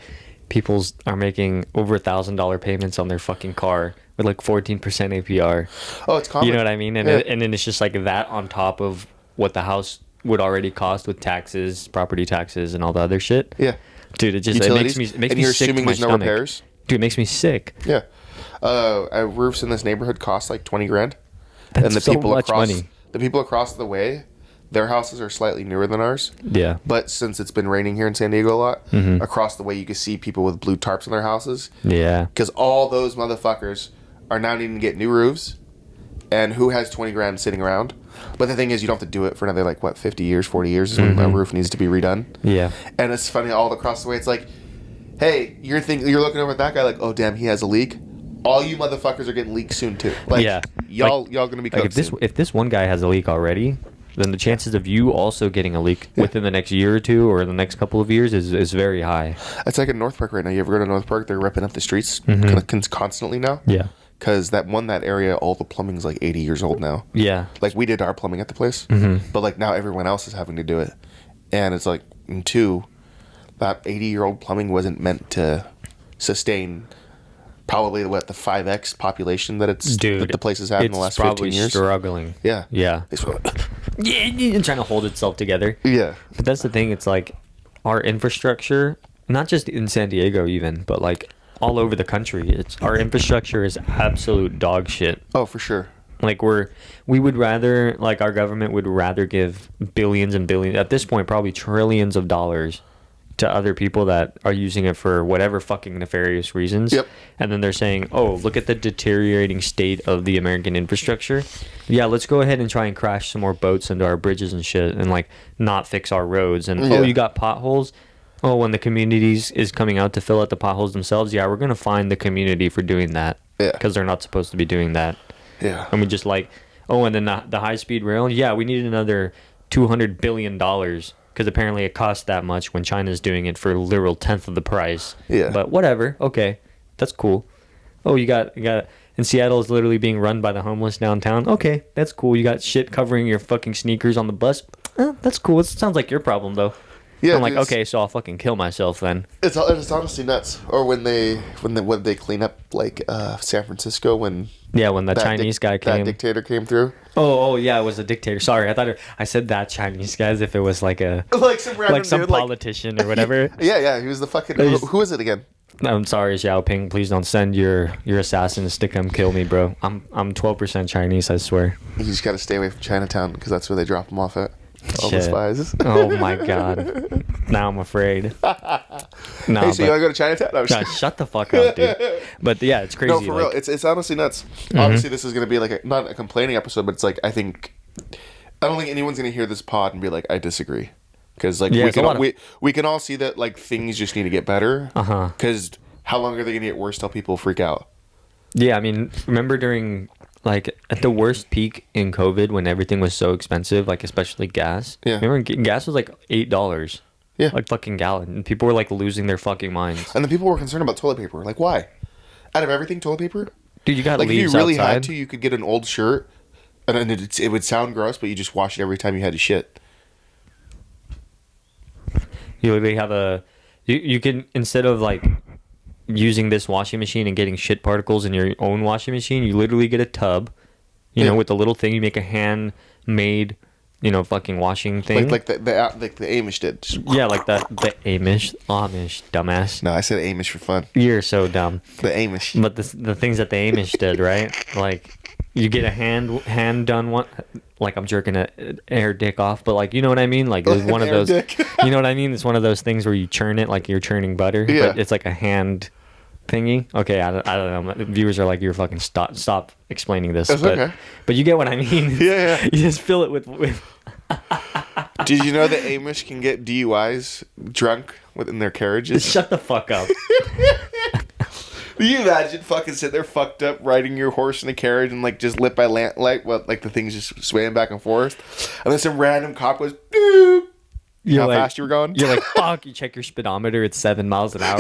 A: people's are making over $1,000 payments on their fucking car with like 14% APR.
B: Oh, it's common.
A: You know what I mean? And
B: Yeah.
A: and then it's just like that on top of what the house would already cost with taxes, property taxes, and all the other shit.
B: Yeah.
A: Dude, it just
B: Utilities.
A: it makes
B: And
A: me
B: you're
A: sick to
B: assuming
A: my
B: there's no
A: stomach.
B: repairs?
A: Dude, it makes me sick.
B: Yeah. Roofs in this neighborhood cost like 20 grand.
A: That's
B: and the
A: so
B: people
A: much
B: across
A: money.
B: the people across the way, their houses are slightly newer than ours.
A: Yeah.
B: But since it's been raining here in San Diego a lot,
A: Mm-hmm.
B: across the way you can see people with blue tarps on their houses.
A: Yeah.
B: Because all those motherfuckers are now needing to get new roofs. And who has 20 grand sitting around? But the thing is, you don't have to do it for another, like, what, 50 years, 40 years is when a roof needs to be redone.
A: Yeah.
B: And it's funny, all across the way, it's like, hey, you're looking over at that guy like, oh, damn, he has a leak. All you motherfuckers are getting leaks soon, too. Like,
A: Yeah.
B: y'all going to be
A: Like
B: cooked soon.
A: if this one guy has a leak already, then the chances of you also getting a leak within the next year or two or the next couple of years is very high.
B: It's like in North Park right now. You ever go to North Park? They're ripping up the streets constantly now.
A: Yeah.
B: Because that area, all the plumbing's like 80 years old now.
A: Yeah.
B: Like, we did our plumbing at the place. But, like, now everyone else is having to do it. And it's like, and two, that 80-year-old plumbing wasn't meant to sustain probably, the 5X population that that the place has had in the last 15 years.
A: Struggling.
B: Yeah.
A: Yeah.
B: It's what-
A: Yeah, trying to hold itself together.
B: yeah.
A: But that's the thing. It's like our infrastructure, not just in San Diego even, but like all over the country. Our infrastructure is absolute dog shit.
B: Oh, for sure.
A: Like we would rather, like our government would rather give billions and billions, at this point probably trillions of dollars to other people that are using it for whatever fucking nefarious reasons.
B: Yep.
A: And then they're saying, oh, look at the deteriorating state of the American infrastructure. Yeah, let's go ahead and try and crash some more boats into our bridges and shit and like not fix our roads. And
B: Yeah.
A: oh, you got potholes. Oh, when the communities is coming out to fill out the potholes themselves, yeah, we're going to fine the community for doing that.
B: Yeah.
A: Because they're not supposed to be doing that.
B: Yeah.
A: And we just like, oh, and then the high-speed rail, yeah, we need another $200 billion because apparently it costs that much when China's doing it for a literal tenth of the price.
B: Yeah.
A: But whatever, okay, that's cool. Oh, you got, and Seattle is literally being run by the homeless downtown. Okay, that's cool. You got shit covering your fucking sneakers on the bus. That's cool. It sounds like your problem though.
B: Yeah,
A: I'm like,
B: dude,
A: okay, so I'll fucking kill myself then.
B: It's honestly nuts. Or when they clean up like San Francisco when
A: Yeah, when the
B: that
A: Chinese guy
B: that
A: came.
B: dictator came through.
A: Oh, yeah, it was a dictator. Sorry, I said that Chinese guy as if it was like a
B: Like some random
A: like some
B: dude,
A: politician or whatever.
B: Yeah, he was the fucking.
A: He's-
B: Who is it again?
A: I'm sorry, Xiaoping. Please don't send your assassins to come kill me, bro. I'm 12% Chinese, I swear.
B: You just got to stay away from Chinatown because that's where they drop them off at. All the
A: Shit.
B: spies.
A: Oh my god. Now I'm afraid. No,
B: Hey, so you
A: but,
B: want to go to Chinatown? No, I'm just-
A: God, shut the fuck up, dude. But yeah, it's crazy.
B: No, for real,
A: like-
B: it's honestly nuts. Obviously, this is gonna be like not a complaining episode, but it's like I don't think anyone's gonna hear this pod and be like, I disagree, because like
A: Yeah,
B: we
A: it's a
B: can
A: lot of-
B: we can all see that like things just need to get better.
A: Uh-huh.
B: Because how long are they gonna get worse till people freak out?
A: Yeah, I mean, remember during like at the worst peak in COVID when everything was so expensive, like especially gas.
B: Yeah.
A: Remember gas was like $8.
B: Yeah.
A: Like fucking gallon, and people were like losing their fucking minds.
B: And the people were concerned about toilet paper. Like, why? Out of everything, toilet paper?
A: Dude, you got
B: Like, if
A: leaves
B: you really
A: outside.
B: had to, you could get an old shirt, and then it would sound gross, but you just wash it every time you had to shit.
A: You literally have you can, instead of like using this washing machine and getting shit particles in your own washing machine, you literally get a tub, you know,
B: Yeah.
A: with a little thing. You make a handmade, fucking washing thing.
B: Like the Amish did. Just-
A: yeah, like the Amish, dumbass.
B: No, I said Amish for fun.
A: You're so dumb.
B: The Amish.
A: But the things that the Amish did, right? Like you get a hand done one, like I'm jerking a air dick off, but like you know what I mean? Like it's one of
B: Air
A: those.
B: dick.
A: You know what I mean? It's one of those things where you churn it like you're churning butter,
B: Yeah.
A: but it's like a hand thingy. Okay, I don't know. Viewers are like, you're fucking stop explaining this.
B: That's
A: but,
B: okay.
A: But you get what I mean.
B: Yeah.
A: You just fill it with
B: Did you know that Amish can get DUIs drunk within their carriages?
A: shut the fuck up.
B: Can you imagine fucking sitting there fucked up riding your horse in a carriage and like just lit by lamplight, like the thing's just swaying back and forth, and then some random cop goes, "Boop."
A: You're
B: How
A: like,
B: fast you were going?
A: You're like, fuck. You check your speedometer. It's 7 miles an hour.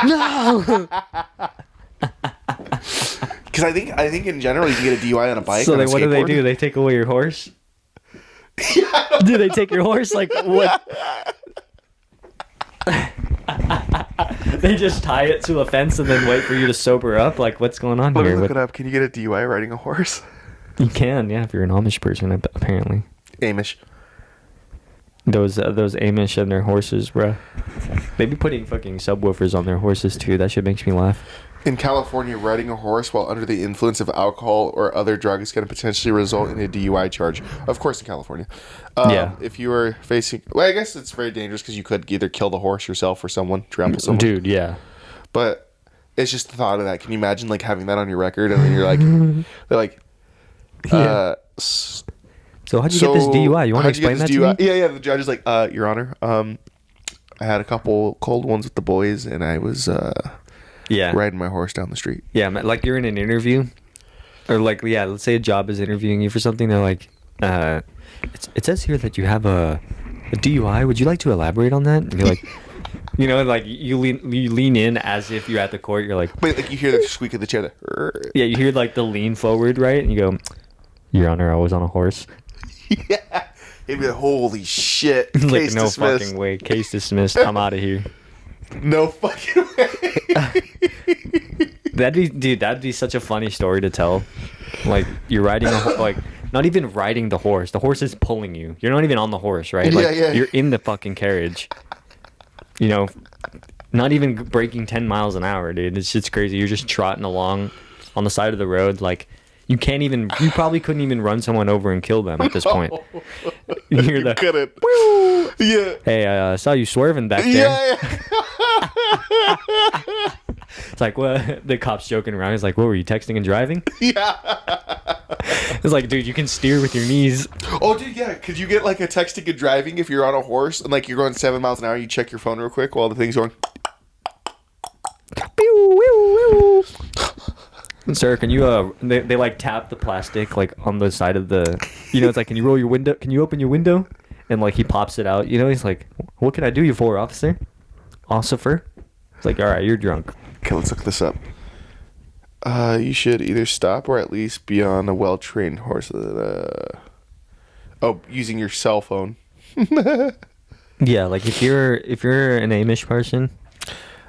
A: No.
B: Because I think in general you can get a DUI on a bike.
A: So
B: on a
A: what do they
B: skateboard.
A: do? They take away your horse? Do they take your horse? Like what? They just tie it to a fence and then wait for you to sober up. Like, what's going on
B: Let me
A: here?
B: look it up. Can you get a DUI riding a horse?
A: You can, yeah, if you're an Amish person, apparently.
B: Amish.
A: Those Amish and their horses, bro. They be putting fucking subwoofers on their horses too. That shit makes me laugh.
B: In California, riding a horse while under the influence of alcohol or other drugs can potentially result in a DUI charge. Of course, in California.
A: Yeah.
B: If you are facing... Well, I guess it's very dangerous because you could either kill the horse yourself or someone, trample someone.
A: Dude, yeah.
B: But it's just the thought of that. Can you imagine, like, having that on your record and then you're like... They're like...
A: Yeah. So how'd you get this DUI? You want to explain that to me?
B: Yeah. The judge is like, Your Honor, I had a couple cold ones with the boys and I was...
A: Yeah.
B: riding my horse down the street.
A: Yeah, like you're in an interview, or like, yeah, let's say a job is interviewing you for something. They're like, it says here that you have a DUI. Would you like to elaborate on that? And you're like, you know, like you lean in as if you're at the court. You're like,
B: but like you hear the squeak of the chair.
A: Yeah, you hear like the lean forward, right? And you go, Your Honor, I was on a horse.
B: Yeah. He'd be like, holy shit.
A: Like,
B: Case
A: no
B: dismissed.
A: fucking way. Case dismissed. I'm out of here.
B: No fucking way.
A: That'd be such a funny story to tell. Like, you're riding like, not even riding the horse. The horse is pulling you. You're not even on the horse, right? Like,
B: Yeah.
A: You're in the fucking carriage. You know, not even breaking 10 miles an hour, dude. It's just crazy. You're just trotting along on the side of the road. Like, you probably couldn't even run someone over and kill them at this point. You hear the,
B: couldn't. Yeah.
A: Hey, I saw you swerving back there.
B: Yeah.
A: It's like, what? The cop's joking around. He's like, what were you, texting and driving?
B: Yeah.
A: It's like, dude, you can steer with your knees.
B: Oh, dude, yeah. Could you get like a texting and driving if you're on a horse and like you're going 7 miles an hour? You check your phone real quick while the thing's going.
A: Sir, can you they like tap the plastic like on the side of the, you know, it's like, can you roll your window? Can you open your window? And like he pops it out. You know, he's like, what can I do you for, officer? Officer? It's like, all right, you're drunk.
B: Okay, let's look this up. You should either stop or at least be on a well-trained horse. Using your cell phone.
A: Yeah, like if you're an Amish person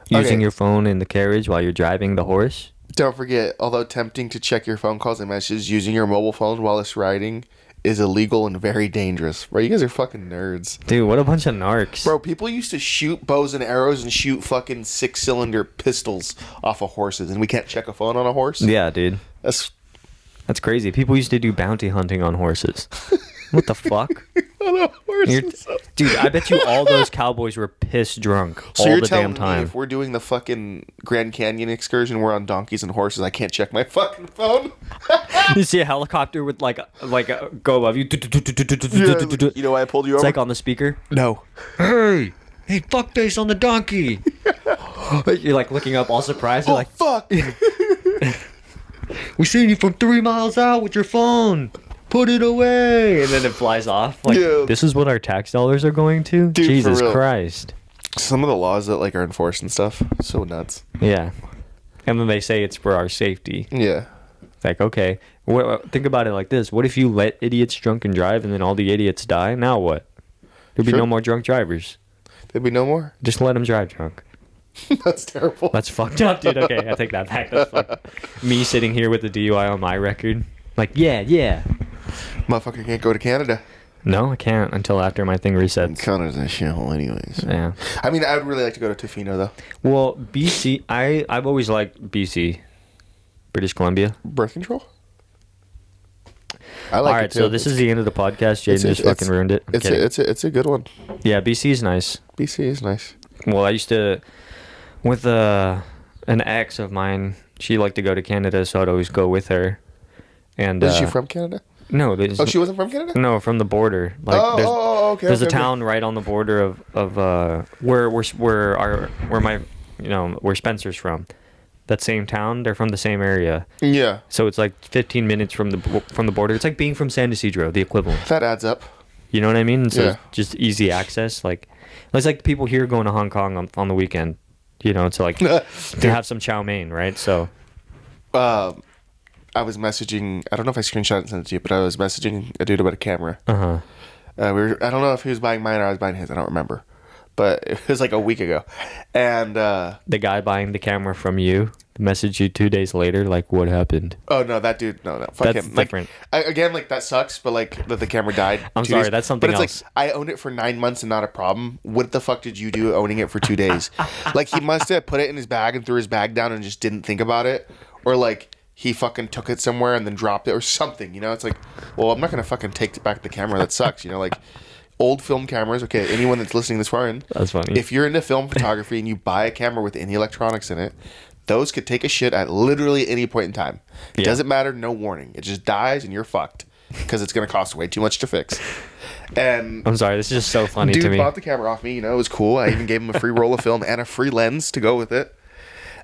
A: using
B: Okay.
A: your phone in the carriage while you're driving the horse.
B: Don't forget, although tempting to check your phone calls and messages, using your mobile phone while it's riding is illegal and very dangerous. Bro, you guys are fucking nerds.
A: Dude, what a bunch of narcs.
B: Bro, people used to shoot bows and arrows and shoot fucking 6-cylinder pistols off of horses, and we can't check a phone on a horse?
A: Yeah, dude.
B: That's
A: That's crazy. People used to do bounty hunting on horses. What the fuck?
B: on a horse.
A: You're- Dude, I bet you all those cowboys were pissed drunk
B: So
A: all
B: you're
A: the
B: telling
A: damn
B: me
A: time.
B: if we're doing the fucking Grand Canyon excursion, we're on donkeys and horses, I can't check my fucking phone?
A: You see a helicopter with like go above you.
B: You know why I pulled you
A: It's
B: over?
A: like on the speaker.
B: No.
A: Hey, fuckface on the donkey. You're like looking up all surprised. You're
B: Oh,
A: like,
B: fuck.
A: we seen you from 3 miles out with your phone. Put it away. And then it flies off. Like,
B: Yeah.
A: this is what our tax dollars are going to?
B: Dude, for
A: Jesus
B: real.
A: Christ.
B: Some of the laws that like are enforced and stuff, so nuts.
A: Yeah. And then they say it's for our safety.
B: Yeah.
A: It's like, okay, think about it like this. What if you let idiots drunk and drive and then all the idiots die? Now what? There'd be
B: Sure.
A: no more drunk drivers.
B: There'd be no more.
A: Just let them drive drunk.
B: That's terrible.
A: That's fucked up, dude. Okay, I take that back. That's fucked. Me sitting here with the DUI on my record. Like, yeah.
B: Motherfucker can't go to Canada.
A: No, I can't until after my thing resets.
B: Canada's a shithole anyways.
A: Yeah.
B: I mean, I would really like to go to Tofino, though.
A: Well, BC, I've always liked BC. British Columbia.
B: Birth control? I
A: All
B: like
A: right,
B: it, too.
A: so this is the end of the podcast. Jaden just fucking ruined it. I'm kidding.
B: It's a good one.
A: Yeah, BC is nice.
B: BC is nice.
A: Well, I used to, with an ex of mine, she liked to go to Canada, so I'd always go with her. And
B: Is she from Canada?
A: No,
B: Oh, she wasn't from Canada?
A: no, from the border. Like,
B: Okay.
A: there's a
B: okay.
A: town right on the border of where Spencer's from. That same town, they're from the same area.
B: Yeah,
A: So it's like 15 minutes from the border. It's like being from San Ysidro, the equivalent.
B: that adds up.
A: You know what I mean? So
B: Yeah.
A: it's just easy access. Like it's like people here going to Hong Kong on the weekend. You know, to like to have some chow mein, right? So
B: I was messaging. I don't know if I screenshot and sent it to you, but I was messaging a dude about a camera.
A: uh-huh.
B: I don't know if he was buying mine or I was buying his. I don't remember. but it was like a week ago. And
A: The guy buying the camera from you messaged you 2 days later, like, what happened?
B: oh no, that dude, no, fuck
A: That's
B: him.
A: different.
B: Again, like that sucks, but like that the camera died.
A: I'm
B: 2
A: sorry,
B: days.
A: that's something
B: But
A: else.
B: it's like I owned it for 9 months and not a problem. What the fuck did you do owning it for 2 days? Like he must have put it in his bag and threw his bag down and just didn't think about it, or like he fucking took it somewhere and then dropped it or something. You know, it's like, well, I'm not gonna fucking take back the camera. That sucks. You know, like. Old film cameras. Okay, anyone that's listening this far in,
A: That's funny.
B: if you're into film photography and you buy a camera with any electronics in it, those could take a shit at literally any point in time. It
A: Yeah.
B: doesn't matter, no warning. It just dies and you're fucked because it's going to cost way too much to fix. And
A: I'm sorry, this is just so funny to
B: dude
A: me.
B: bought the camera off me. You know, it was cool. I even gave him a free roll of film and a free lens to go with it.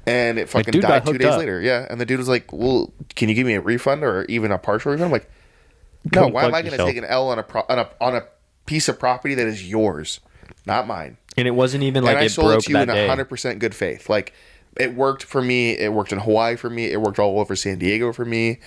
B: And it fucking
A: dude got
B: died 2
A: hooked
B: days
A: up.
B: later. Yeah, and the dude was like, "Well, can you give me a refund or even a partial refund?" I'm like, "No.
A: Come
B: Why am
A: fuck
B: I going to
A: yourself.
B: take an L on a piece of property that is yours, not mine?"
A: And it wasn't even like
B: And I
A: it
B: sold
A: broke
B: it to you
A: that
B: in
A: day.
B: 100% good faith. Like, it worked for me. It worked in Hawaii for me. It worked all over San Diego for me.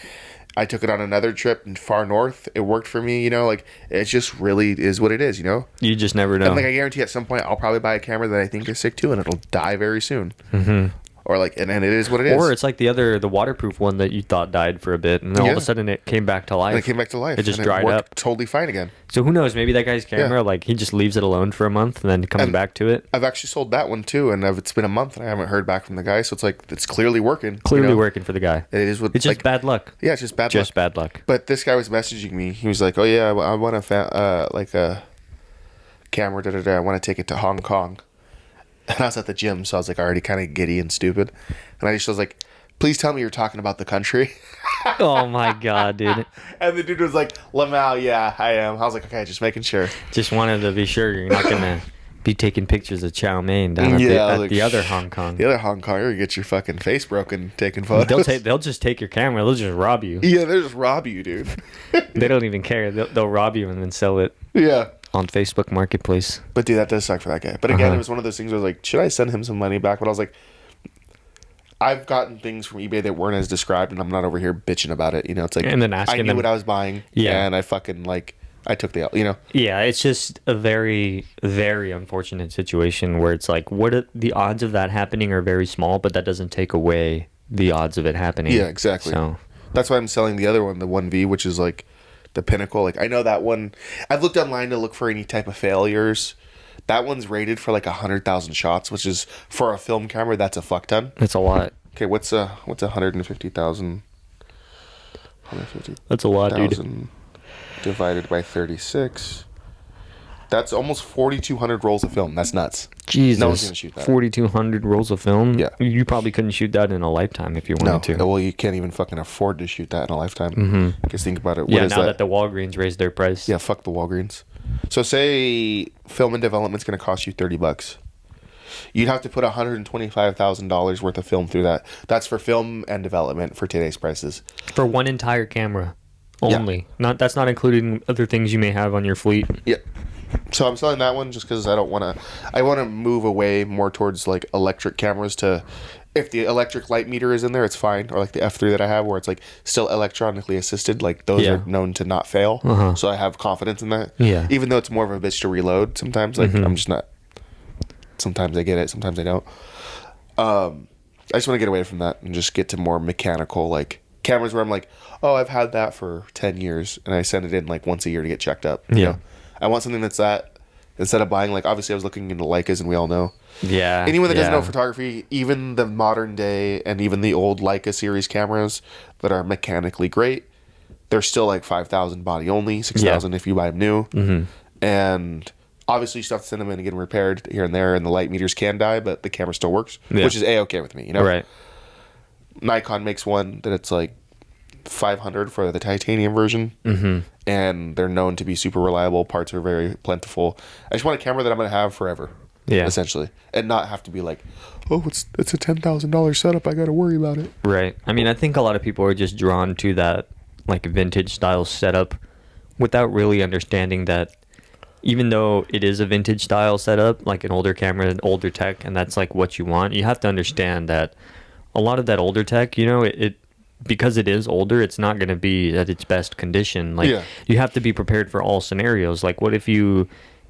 B: I took it on another trip in far north. It worked for me, you know? Like, it just really is what it is, you know?
A: You just never know.
B: And, like, I guarantee at some point I'll probably buy a camera that I think is sick, too, and it'll die very soon. Mm-hmm. Or, like, and it is what it is.
A: Or it's like the waterproof one that you thought died for a bit, and then all of
B: Yeah.
A: a sudden it came back to life.
B: And it came back to life.
A: It just
B: and
A: dried
B: worked
A: up.
B: totally fine again.
A: So who knows? Maybe that guy's camera,
B: Yeah.
A: like he just leaves it alone for a month and then comes
B: And
A: back to it.
B: I've actually sold that one, too, and it's been a month, and I haven't heard back from the guy, so it's like, it's clearly working.
A: Clearly
B: you know?
A: working for the guy.
B: It is what,
A: It's just
B: like,
A: bad luck.
B: yeah, it's just bad luck.
A: Just bad luck.
B: But this guy was messaging me. He was like, "Oh yeah, I want like a camera. I want to take it to Hong Kong." And I was at the gym, so I was like already kind of giddy and stupid. And I just was like, "Please tell me you're talking about the country."
A: Oh my god, dude!
B: And the dude was like, "Lamau, yeah, I am." I was like, "Okay, just making sure."
A: Just wanted to be sure you're not gonna be taking pictures of chow mein down at,
B: Yeah,
A: the,
B: I was
A: at
B: like,
A: the other Hong Kong.
B: The other Hong Konger, you get your fucking face broken taking photos.
A: They'll just take your camera. They'll just rob you.
B: Yeah, they just rob you, dude.
A: They don't even care. They'll rob you and then sell it
B: Yeah.
A: on Facebook Marketplace.
B: But dude, that does suck for that guy. But again,
A: Uh-huh.
B: it was one of those things where I was like, should I send him some money back? But I was like, I've gotten things from eBay that weren't as described, and I'm not over here bitching about it. You know, it's like,
A: And then
B: I
A: asking
B: knew
A: them-
B: what I was buying,
A: Yeah.
B: and I fucking like, I took the L, you know.
A: Yeah, it's just a very, very unfortunate situation where it's like, the odds of that happening are very small, but that doesn't take away the odds of it happening.
B: Yeah, exactly.
A: So,
B: That's why I'm selling the other one, the 1V, which is like the pinnacle. Like, I know that one. I've looked online to look for any type of failures. That one's rated for like 100,000 shots, which is for a film camera. That's a fuck ton.
A: it's a lot.
B: Okay, what's 150,000? 150,000
A: That's a lot, dude.
B: divided by 36. That's almost 4,200 rolls of film. That's nuts.
A: Jesus.
B: No one's gonna shoot that.
A: 4,200 rolls of film?
B: Yeah.
A: You probably couldn't shoot that in a lifetime if you
B: No,
A: wanted to.
B: well, you can't even fucking afford to shoot that in a lifetime. Mm-hmm. Because think about it. What
A: Yeah,
B: is
A: now that the Walgreens raised their price.
B: Yeah, fuck the Walgreens. So say film and development's going to cost you $30. You'd have to put $125,000 worth of film through that. That's for film and development for today's prices.
A: For one entire camera
B: Yeah.
A: only. That's not including other things you may have on your fleet.
B: Yeah. So I'm selling that one just because I don't want to. I want to move away more towards like electric cameras. To if the electric light meter is in there, it's fine. Or like the F3 that I have, where it's like still electronically assisted. Like those
A: Yeah.
B: are known to not fail.
A: Uh-huh.
B: So I have confidence in that.
A: Yeah.
B: Even though it's more of a bitch to reload sometimes. Like I'm just not. Sometimes I get it. Sometimes I don't. I just want to get away from that and just get to more mechanical like cameras where I'm like, oh, I've had that for 10 years and I send it in like once a year to get checked up. You
A: Yeah.
B: know? I want something that's that instead of buying like obviously I was looking into Leicas and we all know.
A: Yeah.
B: Anyone that doesn't
A: yeah.
B: know photography, even the modern day and even the old Leica series cameras that are mechanically great, they're still like 5,000 body only, 6,000 if you buy them new. Mm-hmm. And obviously you still have to send them in and get them repaired here and there, and the light meters can die, but the camera still works,
A: Yeah.
B: which is A-okay with me, you know?
A: Right.
B: Nikon makes one that it's like 500 for the titanium version, and they're known to be super reliable. Parts are very plentiful. I just want a camera that I'm going to have forever,
A: Yeah.
B: essentially, and not have to be like, oh, it's a $10,000 setup. I got to worry about it.
A: Right. I mean, I think a lot of people are just drawn to that like vintage style setup without really understanding that even though it is a vintage style setup, like an older camera, an older tech, and that's like what you want, you have to understand that a lot of that older tech, you know, it because it is older, it's not going to be at its best condition. Like
B: Yeah.
A: you have to be prepared for all scenarios. Like what if you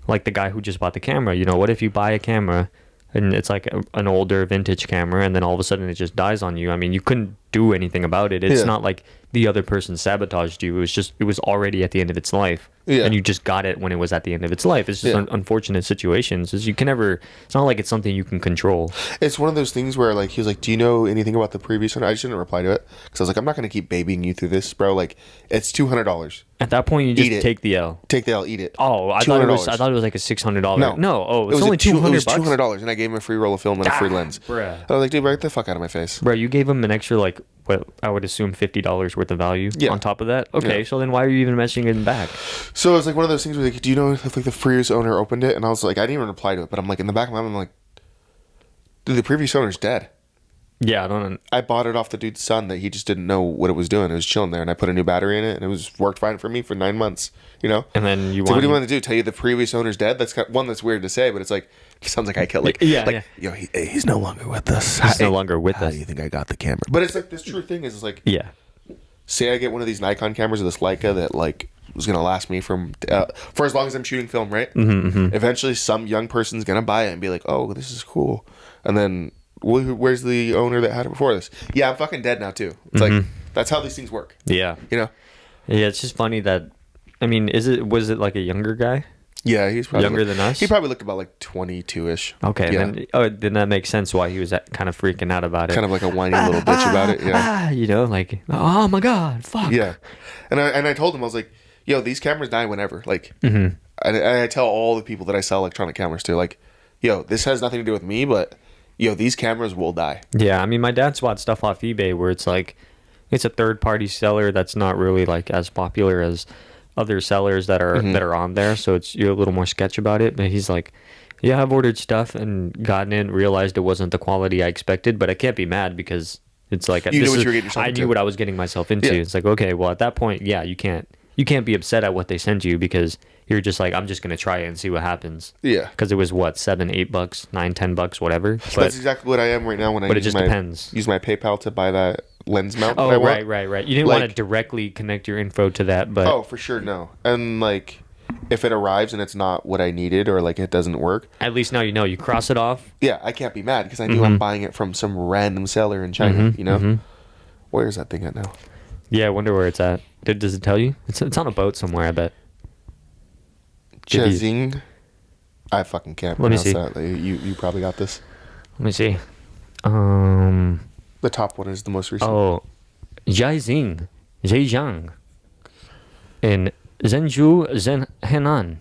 A: like the guy who just bought the camera. You know, what if you buy a camera and it's like an older vintage camera, and then all of a sudden it just dies on you? I mean, you couldn't do anything about it. It's
B: Yeah.
A: not like the other person sabotaged you. It was already at the end of its life.
B: Yeah.
A: And you just got it when it was at the end of its life. It's just
B: Yeah.
A: unfortunate situations. You can never, it's not like it's something you can control.
B: It's one of those things where like he was like, "Do you know anything about the previous one?" I just didn't reply to it because I was like, "I'm not gonna keep babying you through this, bro. Like, it's $200.
A: At that point, you just
B: Eat it.
A: take the L.
B: Take the L, eat it."
A: Oh, I
B: $200.
A: thought it was like a $600.
B: No,
A: No. Oh,
B: It
A: it's
B: was
A: only
B: It was
A: $200.
B: $200, and I gave him a free roll of film and a free lens.
A: Bruh.
B: I was like, "Dude, get the fuck out of my face."
A: Bro, you gave him an extra, like, what I would assume $50 worth of value
B: Yeah.
A: on top of that? Okay,
B: Yeah.
A: so then why are you even messaging it back?
B: So it's like one of those things where like, "Do you know if like the previous owner opened it?" And I was like, I didn't even reply to it, but I'm like in the back of my mind, I'm like, "Dude, the previous owner's dead.
A: Yeah, I don't.
B: I bought it off the dude's son that he just didn't know what it was doing. It was chilling there, and I put a new battery in it, and it was worked fine for me for 9 months. You know."
A: And then you
B: So what do you
A: want.
B: want to do? Tell you the previous owner's dead? That's one that's weird to say, but it's like it sounds like I killed. Like
A: Yeah,
B: like yo, he's no longer with us.
A: He's no longer with
B: How
A: us.
B: do you think I got the camera? But it's like this true thing is like,
A: Yeah.
B: say I get one of these Nikon cameras or this Leica that like was gonna last me from for as long as I'm shooting film, right? Eventually, some young person's gonna buy it and be like, "Oh, this is cool," and then where's the owner that had it before this? Yeah, I'm fucking dead now too. It's like that's how these things work,
A: Yeah.
B: you know?
A: Yeah, it's just funny that. I mean, was it like a younger guy?
B: Yeah, he's probably
A: Younger than us?
B: He probably looked about like 22ish.
A: Okay,
B: yeah.
A: then that makes sense why he was kind of freaking out about it.
B: Kind of like a whiny little bitch about it. Yeah.
A: You know, like, oh my god, fuck.
B: Yeah, and I told him, I was like, "Yo, these cameras die whenever." Like, and I tell all the people that I sell electronic cameras to, like, "Yo, this has nothing to do with me, but yo, these cameras will die."
A: Yeah, I mean, my dad's bought stuff off eBay where it's like, it's a third party seller that's not really like as popular as other sellers that are on there. So you're a little more sketch about it. But he's like, yeah, I've ordered stuff and gotten it, realized it wasn't the quality I expected, but I can't be mad because it's like
B: You knew what you were getting yourself
A: I
B: into.
A: knew what I was getting myself into.
B: Yeah.
A: It's like, okay, well at that point, yeah, you can't be upset at what they send you because you're just like, I'm just gonna try it and see what happens.
B: Yeah,
A: Because it was what, $7, $8, $9, $10, whatever.
B: that's
A: But
B: exactly what I am right now when I
A: but it
B: use
A: just depends.
B: use my PayPal to buy that lens mount. that I
A: oh
B: want.
A: right. You didn't want to
B: Like-
A: directly connect your info to that, but
B: Oh, for sure, no. And like, if it arrives and it's not what I needed or like it doesn't work,
A: at least now you know. You cross it off.
B: yeah, I can't be mad because I knew
A: Mm-hmm.
B: I'm buying it from some random seller in China. You know, where is that thing at now?
A: Yeah, I wonder where it's at. Does it tell you? It's on a boat somewhere, I bet. Give you-
B: Jazing. I fucking can't
A: Let me
B: pronounce
A: see.
B: that. Like, you probably got this.
A: Let me see.
B: The top one is the most recent.
A: Oh, Jiaxing, Zhejiang, in Zhengzhou, Henan.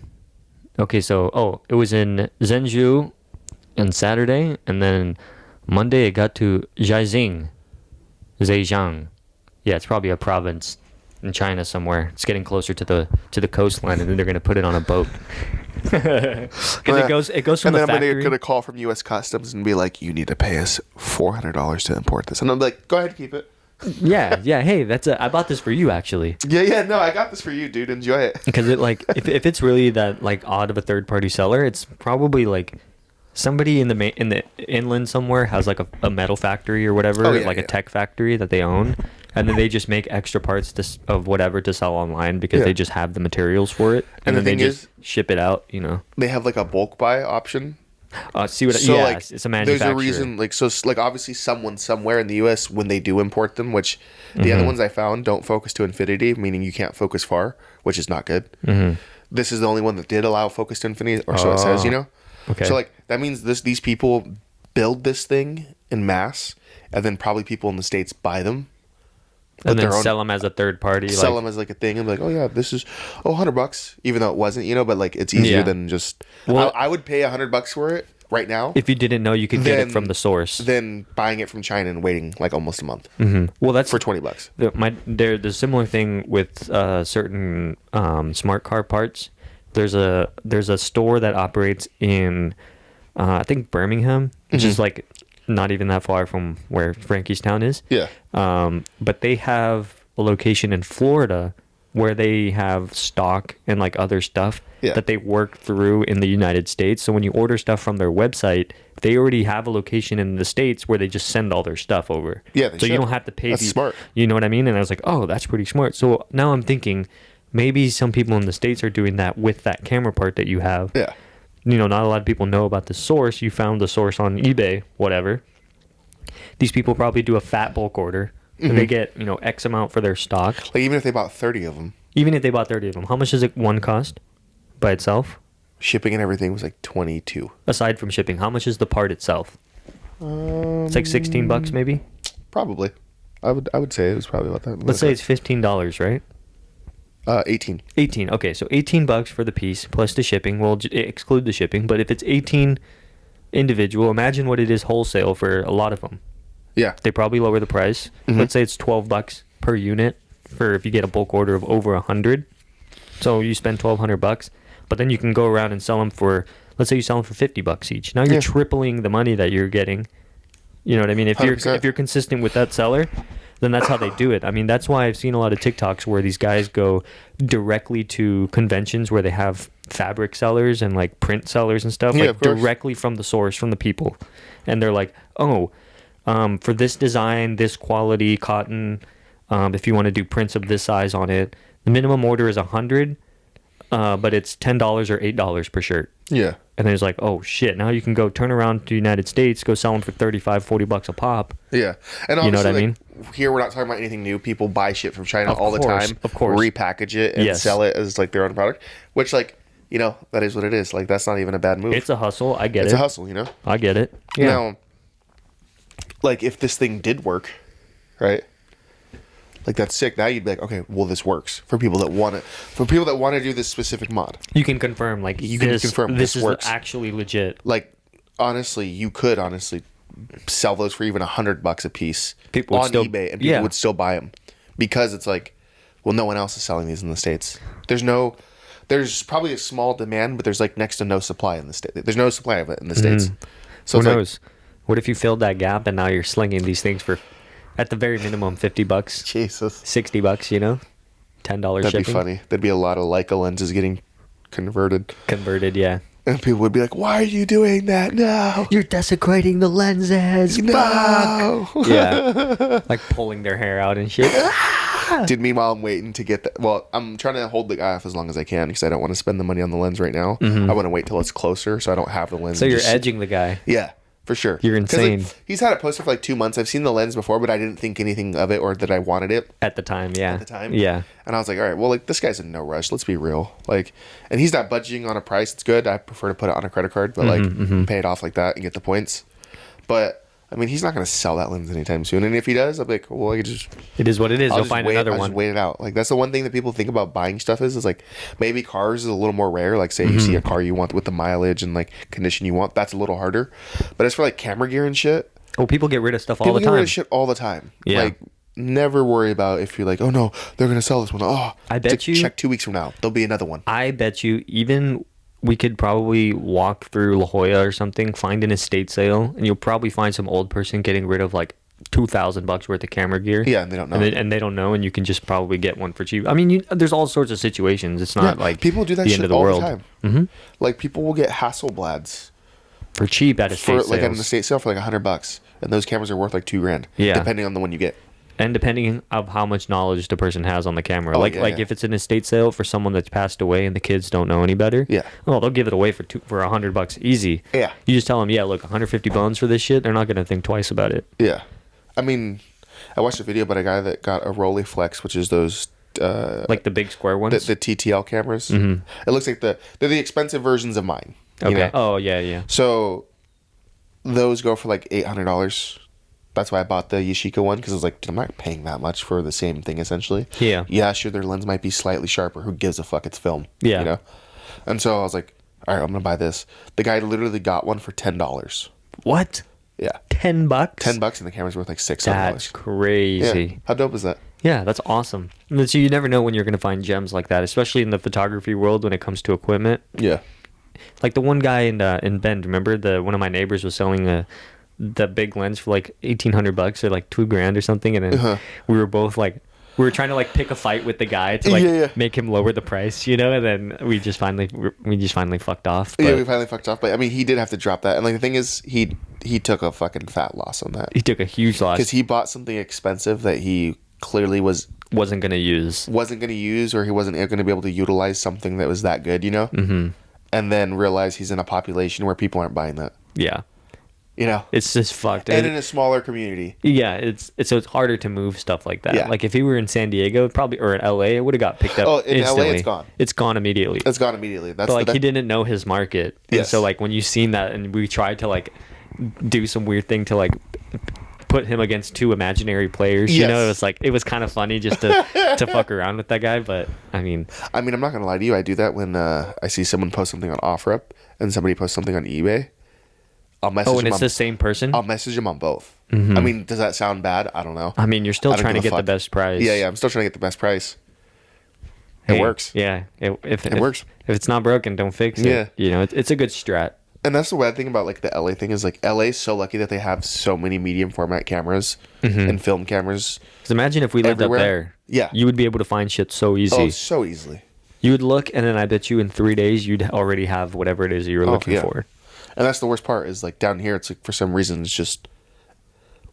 A: Okay, so it was in Zhengzhou on Saturday, and then Monday it got to Jiaxing, Zhejiang. Yeah, it's probably a province in China somewhere. It's getting closer to the coastline, and then they're gonna put it on a boat. Because it goes from
B: and
A: the
B: then I'm
A: factory.
B: gonna get a call from U.S. Customs and be like, "You need to pay us $400 to import this," and I'm like, "Go ahead, keep it."
A: Yeah. Hey, I bought this for you actually.
B: Yeah. No, I got this for you, dude. Enjoy it.
A: Because it like if it's really that like odd of a third party seller, it's probably like somebody in the inland somewhere has like a metal factory or whatever,
B: Oh, yeah,
A: like a
B: yeah.
A: tech factory that they own, and then they just make extra parts of whatever to sell online because
B: Yeah.
A: they just have the materials for it,
B: And the
A: then they
B: thing
A: just ship it out. You know,
B: They have like a bulk buy option.
A: see what?
B: So
A: yeah,
B: like,
A: it's a manufacturer.
B: there's a reason. Like, so like obviously someone somewhere in the U.S. when they do import them, which the
A: Mm-hmm.
B: other ones I found don't focus to infinity, meaning you can't focus far, which is not good.
A: Mm-hmm.
B: This is the only one that did allow focus to infinity, or so it says. You know.
A: Okay.
B: So like that means these people build this thing in mass, and then probably people in the States buy them,
A: and then
B: their own-
A: sell them as a third party.
B: sell
A: like,
B: them as like a thing, and be like, oh yeah, this is $100, even though it wasn't, you know. But like it's easier
A: Yeah.
B: than just.
A: Well-
B: I would pay $100 for it right now.
A: if you didn't know, you could get it
B: Then-
A: from the source.
B: Than buying it from China and waiting like almost a month
A: Well, that's
B: for $20.
A: There's a similar thing with certain smart car parts. There's a store that operates in I think Birmingham, which is like not even that far from where Frankie's Town is.
B: Yeah.
A: But they have a location in Florida where they have stock and like other stuff
B: Yeah.
A: that they work through in the United States. So when you order stuff from their website, they already have a location in the States where they just send all their stuff over.
B: Yeah, they
A: so you
B: should.
A: don't have to pay.
B: That's smart.
A: You know what I mean? And I was like, oh, that's pretty smart. So now I'm thinking, maybe some people in the States are doing that with that camera part that you have.
B: Yeah.
A: You know, not a lot of people know about the source. You found the source on eBay, whatever. These people probably do a fat bulk order. And they get, you know, X amount for their stock.
B: Like, even if they bought 30 of them,
A: Even if they bought 30 of them, how much does it one cost by itself?
B: shipping and everything was like 22.
A: Aside from shipping, how much is the part itself? It's like $16 maybe.
B: Probably. I would say it was probably about that.
A: Let's say it's $15, right?
B: 18.
A: 18. Okay, so $18 for the piece plus the shipping. We'll exclude the shipping, but if it's 18 individual, imagine what it is wholesale for a lot of them.
B: Yeah.
A: They probably lower the price. Let's say it's $12 per unit for if you get a bulk order of over 100. So you spend $1,200, but then you can go around and sell them for, let's say you sell them for $50 each. Now you're
B: Yeah.
A: tripling the money that you're getting. You know what I mean? If you're
B: 100%.
A: if you're consistent with that seller, then that's how they do it. I mean, that's why I've seen a lot of TikToks where these guys go directly to conventions where they have fabric sellers and like print sellers and stuff,
B: Yeah,
A: like
B: of course.
A: directly from the source, from the people. And they're like, oh, for this design, this quality cotton, if you want to do prints of this size on it, the minimum order is 100, but it's $10 or $8 per shirt.
B: Yeah.
A: And then it's like, oh shit, now you can go turn around to the United States, go sell them for $35-$40 a pop.
B: Yeah. And
A: You know what I
B: obviously, like, here we're not talking about anything new. People buy shit from China
A: Of
B: all the
A: course,
B: time.
A: of course.
B: Repackage it and
A: Yes.
B: sell it as like their own product, which, like, you know, that is what it is. Like, that's not even a bad move.
A: It's a hustle. I get
B: It's
A: it.
B: a hustle, you know?
A: I get it. Yeah.
B: Now, like, if this thing did work, right? Like, that's sick. Now you'd be like, okay, well, this works for people that want it. For people that want to do this specific mod.
A: You can confirm, like,
B: You can confirm
A: this
B: this
A: is
B: works.
A: actually legit.
B: Like, honestly, you could honestly sell those for even $100 a piece
A: People would
B: on
A: still-
B: eBay, and people
A: yeah.
B: would still buy them because it's like, well, no one else is selling these in the States. There's probably a small demand, but there's like next to no supply in the States. There's no supply of it in the States. So
A: Who
B: it's like,
A: knows? What if you filled that gap and now you're slinging these things for, at the very minimum, $50,
B: Jesus,
A: $60, you know, $10
B: that'd
A: shipping.
B: be funny. There'd be a lot of Leica lenses getting converted,
A: Converted, yeah.
B: and people would be like, "Why are you doing that? No,
A: You're desecrating the lenses.
B: no."
A: Yeah, like pulling their hair out and shit.
B: Dude, meanwhile, I'm waiting to get that. Well, I'm trying to hold the guy off as long as I can because I don't want to spend the money on the lens right now. I want to wait till it's closer so I don't have the lens.
A: So you're
B: just-
A: edging the guy.
B: Yeah, for sure.
A: You're
B: 'Cause, like,
A: insane.
B: he's had it posted for like 2 months. I've seen the lens before, but I didn't think anything of it or that I wanted it
A: At the time, yeah.
B: at the time.
A: Yeah.
B: And I was like, all right, well, like, this guy's in no rush. Let's be real. Like, and he's not budging on a price. It's good. I prefer to put it on a credit card, but like pay it off like that and get the points. But I mean, he's not going to sell that lens anytime soon. And if he does, I'll be like, well, I could just
A: It is what it is.
B: I'll
A: You'll
B: just
A: find
B: wait,
A: another
B: I'll
A: one.
B: Just wait it out. Like, that's the one thing that people think about buying stuff is like maybe cars is a little more rare. Like, say you see a car you want with the mileage and like condition you want, that's a little harder. But as for like camera gear and shit,
A: Oh, people get rid of stuff all
B: people
A: the
B: get rid
A: time.
B: of shit all the time.
A: Yeah.
B: Like, never worry about if you're like, oh no, they're gonna sell this one. Oh,
A: I bet you-
B: check 2 weeks from now, there'll be another one.
A: I bet you even we could probably walk through La Jolla or something, find an estate sale, and you'll probably find some old person getting rid of like $2,000 worth of camera gear.
B: Yeah, and they don't know.
A: And they don't know, and you can just probably get one for cheap. I mean, there's all sorts of situations. It's not like
B: people do that
A: the
B: shit
A: end of the
B: all
A: world.
B: the time. Mm-hmm. Like, people will get Hasselblads
A: For cheap at estate
B: for like at an
A: sales.
B: estate sale for like $100, and those cameras are worth like $2,000.
A: Yeah.
B: depending on the one you get.
A: And depending of how much knowledge the person has on the camera,
B: Oh,
A: like
B: yeah,
A: like
B: yeah.
A: if it's an estate sale for someone that's passed away and the kids don't know any better,
B: Yeah.
A: oh, they'll give it away for $100 easy.
B: Yeah.
A: You just tell them, yeah, look, 150 bones for this shit. They're not gonna think twice about it.
B: Yeah, I mean, I watched a video about a guy that got a Rolleiflex, which is those
A: Like the big square
B: the
A: ones.
B: TTL cameras. It looks like they're the expensive versions of mine. you
A: Okay.
B: know?
A: Oh yeah, yeah.
B: So those go for like $800. That's why I bought the Yashica one because I was like, dude, I'm not paying that much for the same thing essentially.
A: Yeah.
B: Yeah, sure, their lens might be slightly sharper. Who gives a fuck? It's film.
A: Yeah.
B: You know. And so I was like, all right, I'm gonna buy this. The guy literally got one for $10.
A: What?
B: Yeah,
A: $10?
B: $10, and the camera's worth like $600.
A: That's
B: Yeah.
A: crazy.
B: How dope is that?
A: Yeah, that's awesome. And so you never know when you're gonna find gems like that, especially in the photography world when it comes to equipment.
B: Yeah.
C: Like the one guy in Bend, remember one of my neighbors was selling the big lens for like $1,800 or like $2,000 or something, and then we were both like, we were trying to like pick a fight with the guy to like make him lower the price, you know, and then we just finally fucked off. But
B: Yeah, we finally fucked off. But I mean, he did have to drop that, and like the thing is, he took a fucking fat loss on that
C: he took a huge loss.
B: because he bought something expensive that he clearly was
C: wasn't gonna use.
B: or he wasn't going to be able to utilize something that was that good, you know? Mm-hmm. And then realize he's in a population where people aren't buying that.
C: Yeah,
B: You know?
C: it's just fucked.
B: And in a smaller community.
C: Yeah, so it's harder to move stuff like that.
B: Yeah.
C: Like if he were in San Diego, probably, or in LA, it would have got picked up.
B: Oh, in LA,
C: instantly.
B: it's gone.
C: It's gone immediately.
B: It's gone immediately. That's
C: But like
B: the
C: he didn't know his market, and
B: Yes.
C: so like when you seen that, and we tried to like do some weird thing to like put him against two imaginary players, you
B: Yes.
C: know, it was kind of funny just to fuck around with that guy. But I mean,
B: I'm not going to lie to you. I do that when I see someone post something on OfferUp and somebody posts something on eBay. I'll message
C: oh, and
B: them
C: it's
B: on,
C: the same person.
B: I'll message them on both. I mean, does that sound bad? I don't know.
C: I mean, you're still
B: I don't
C: trying to
B: give a
C: get the
B: fuck.
C: best price.
B: Yeah, I'm still trying to get the best price. It
C: Hey,
B: works.
C: Yeah, if
B: It works.
C: If it's not broken, don't fix it.
B: Yeah.
C: You know, it's a good strat.
B: And that's the bad thing about like the LA thing is like LA is so lucky that they have so many medium format cameras and film cameras.
C: Because imagine if we lived
B: Everywhere.
C: up there.
B: Yeah.
C: You would be able to find shit so easy.
B: Oh, so easily.
C: You would look, and then I bet you in 3 days you'd already have whatever it is that you were looking
B: yeah.
C: for.
B: And that's the worst part is like down here, it's like for some reason it's just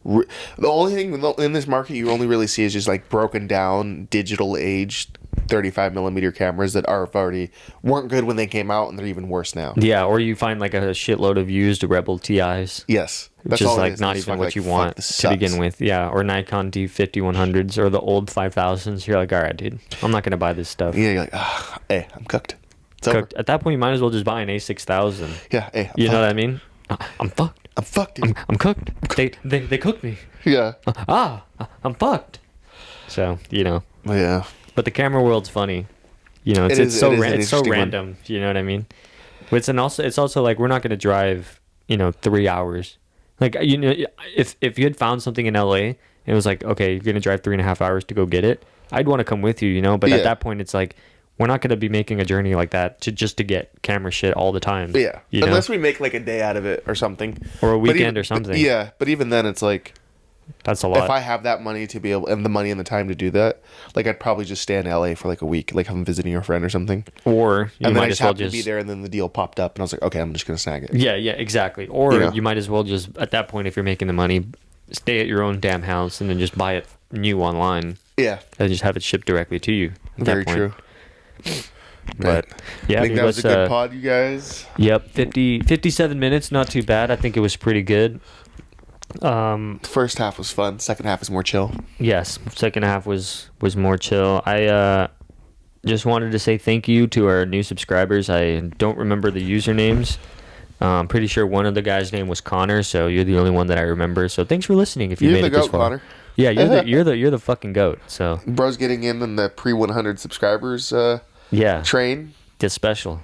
B: the only thing in this market you only really see is just like broken down digital aged 35 millimeter cameras that weren't good when they came out and they're even worse now.
C: Yeah, or you find like a shitload of used Rebel TIs.
B: Yes,
C: Which is like not even what you want to begin with. Yeah, or Nikon D5100s or the old 5000s. You're like, all right, dude, I'm not going to buy this stuff.
B: Yeah, you're like, hey, I'm cooked. It's over.
C: Cooked. At that point, you might as well just buy an A6000.
B: Yeah, hey,
C: You know what I mean? I'm fucked.
B: I'm fucked, dude.
C: I'm cooked. They cooked me.
B: Yeah,
C: I'm fucked. So, you know.
B: yeah.
C: But the camera world's funny. You know, it's
B: It is
C: so
B: an
C: it's so
B: interesting one.
C: random. You know what I mean? But it's also like we're not going to drive, 3 hours. Like if you had found something in LA and it was like, okay, you're going to drive 3.5 hours to go get it, I'd want to come with you. But
B: Yeah.
C: at that point, it's like we're not going to be making a journey like that to get camera shit all the time.
B: Yeah,
C: you know?
B: unless we make like a day out of it or something,
C: Or a
B: But
C: weekend or something.
B: Yeah, but even then, it's like
C: That's a lot.
B: if I have that money to be able and the money and the time to do that, like I'd probably just stay in LA for like a week, like I'm visiting a friend or something.
C: Or you
B: And then I
C: might
B: just
C: as well
B: happened to be there, and then the deal popped up, and I was like, okay, I'm just gonna snag it.
C: Yeah, exactly. Or
B: You know?
C: you might as well just at that point, if you're making the money, stay at your own damn house and then just buy it new online
B: Yeah,
C: and just have it shipped directly to you. At
B: very
C: that point.
B: true.
C: But yeah,
B: I think
C: dude,
B: that was a
C: let's,
B: good pod, you guys.
C: Yep, 57 minutes, not too bad. I think it was pretty good.
B: The first half was fun. Second half is more chill.
C: Yes, second half was more chill. I just wanted to say thank you to our new subscribers. I don't remember the usernames. I'm pretty sure one of the guys' name was Connor, so you're the only one that I remember. So thanks for listening. If you
B: You're
C: made
B: the
C: it this
B: goat,
C: far,
B: Connor.
C: yeah, you're the fucking goat. So
B: Bro's getting in the pre 100 subscribers
C: yeah,
B: train.
C: it's special.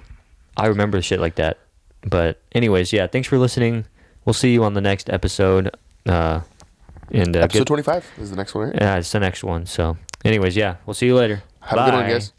C: I remember shit like that. But anyways, yeah, thanks for listening. We'll see you on the next episode.
B: Episode 25 is the next one, right?
C: Yeah, it's the next one. So anyways, yeah, we'll see you later.
B: Have a good one,
C: Bye.
B: guys.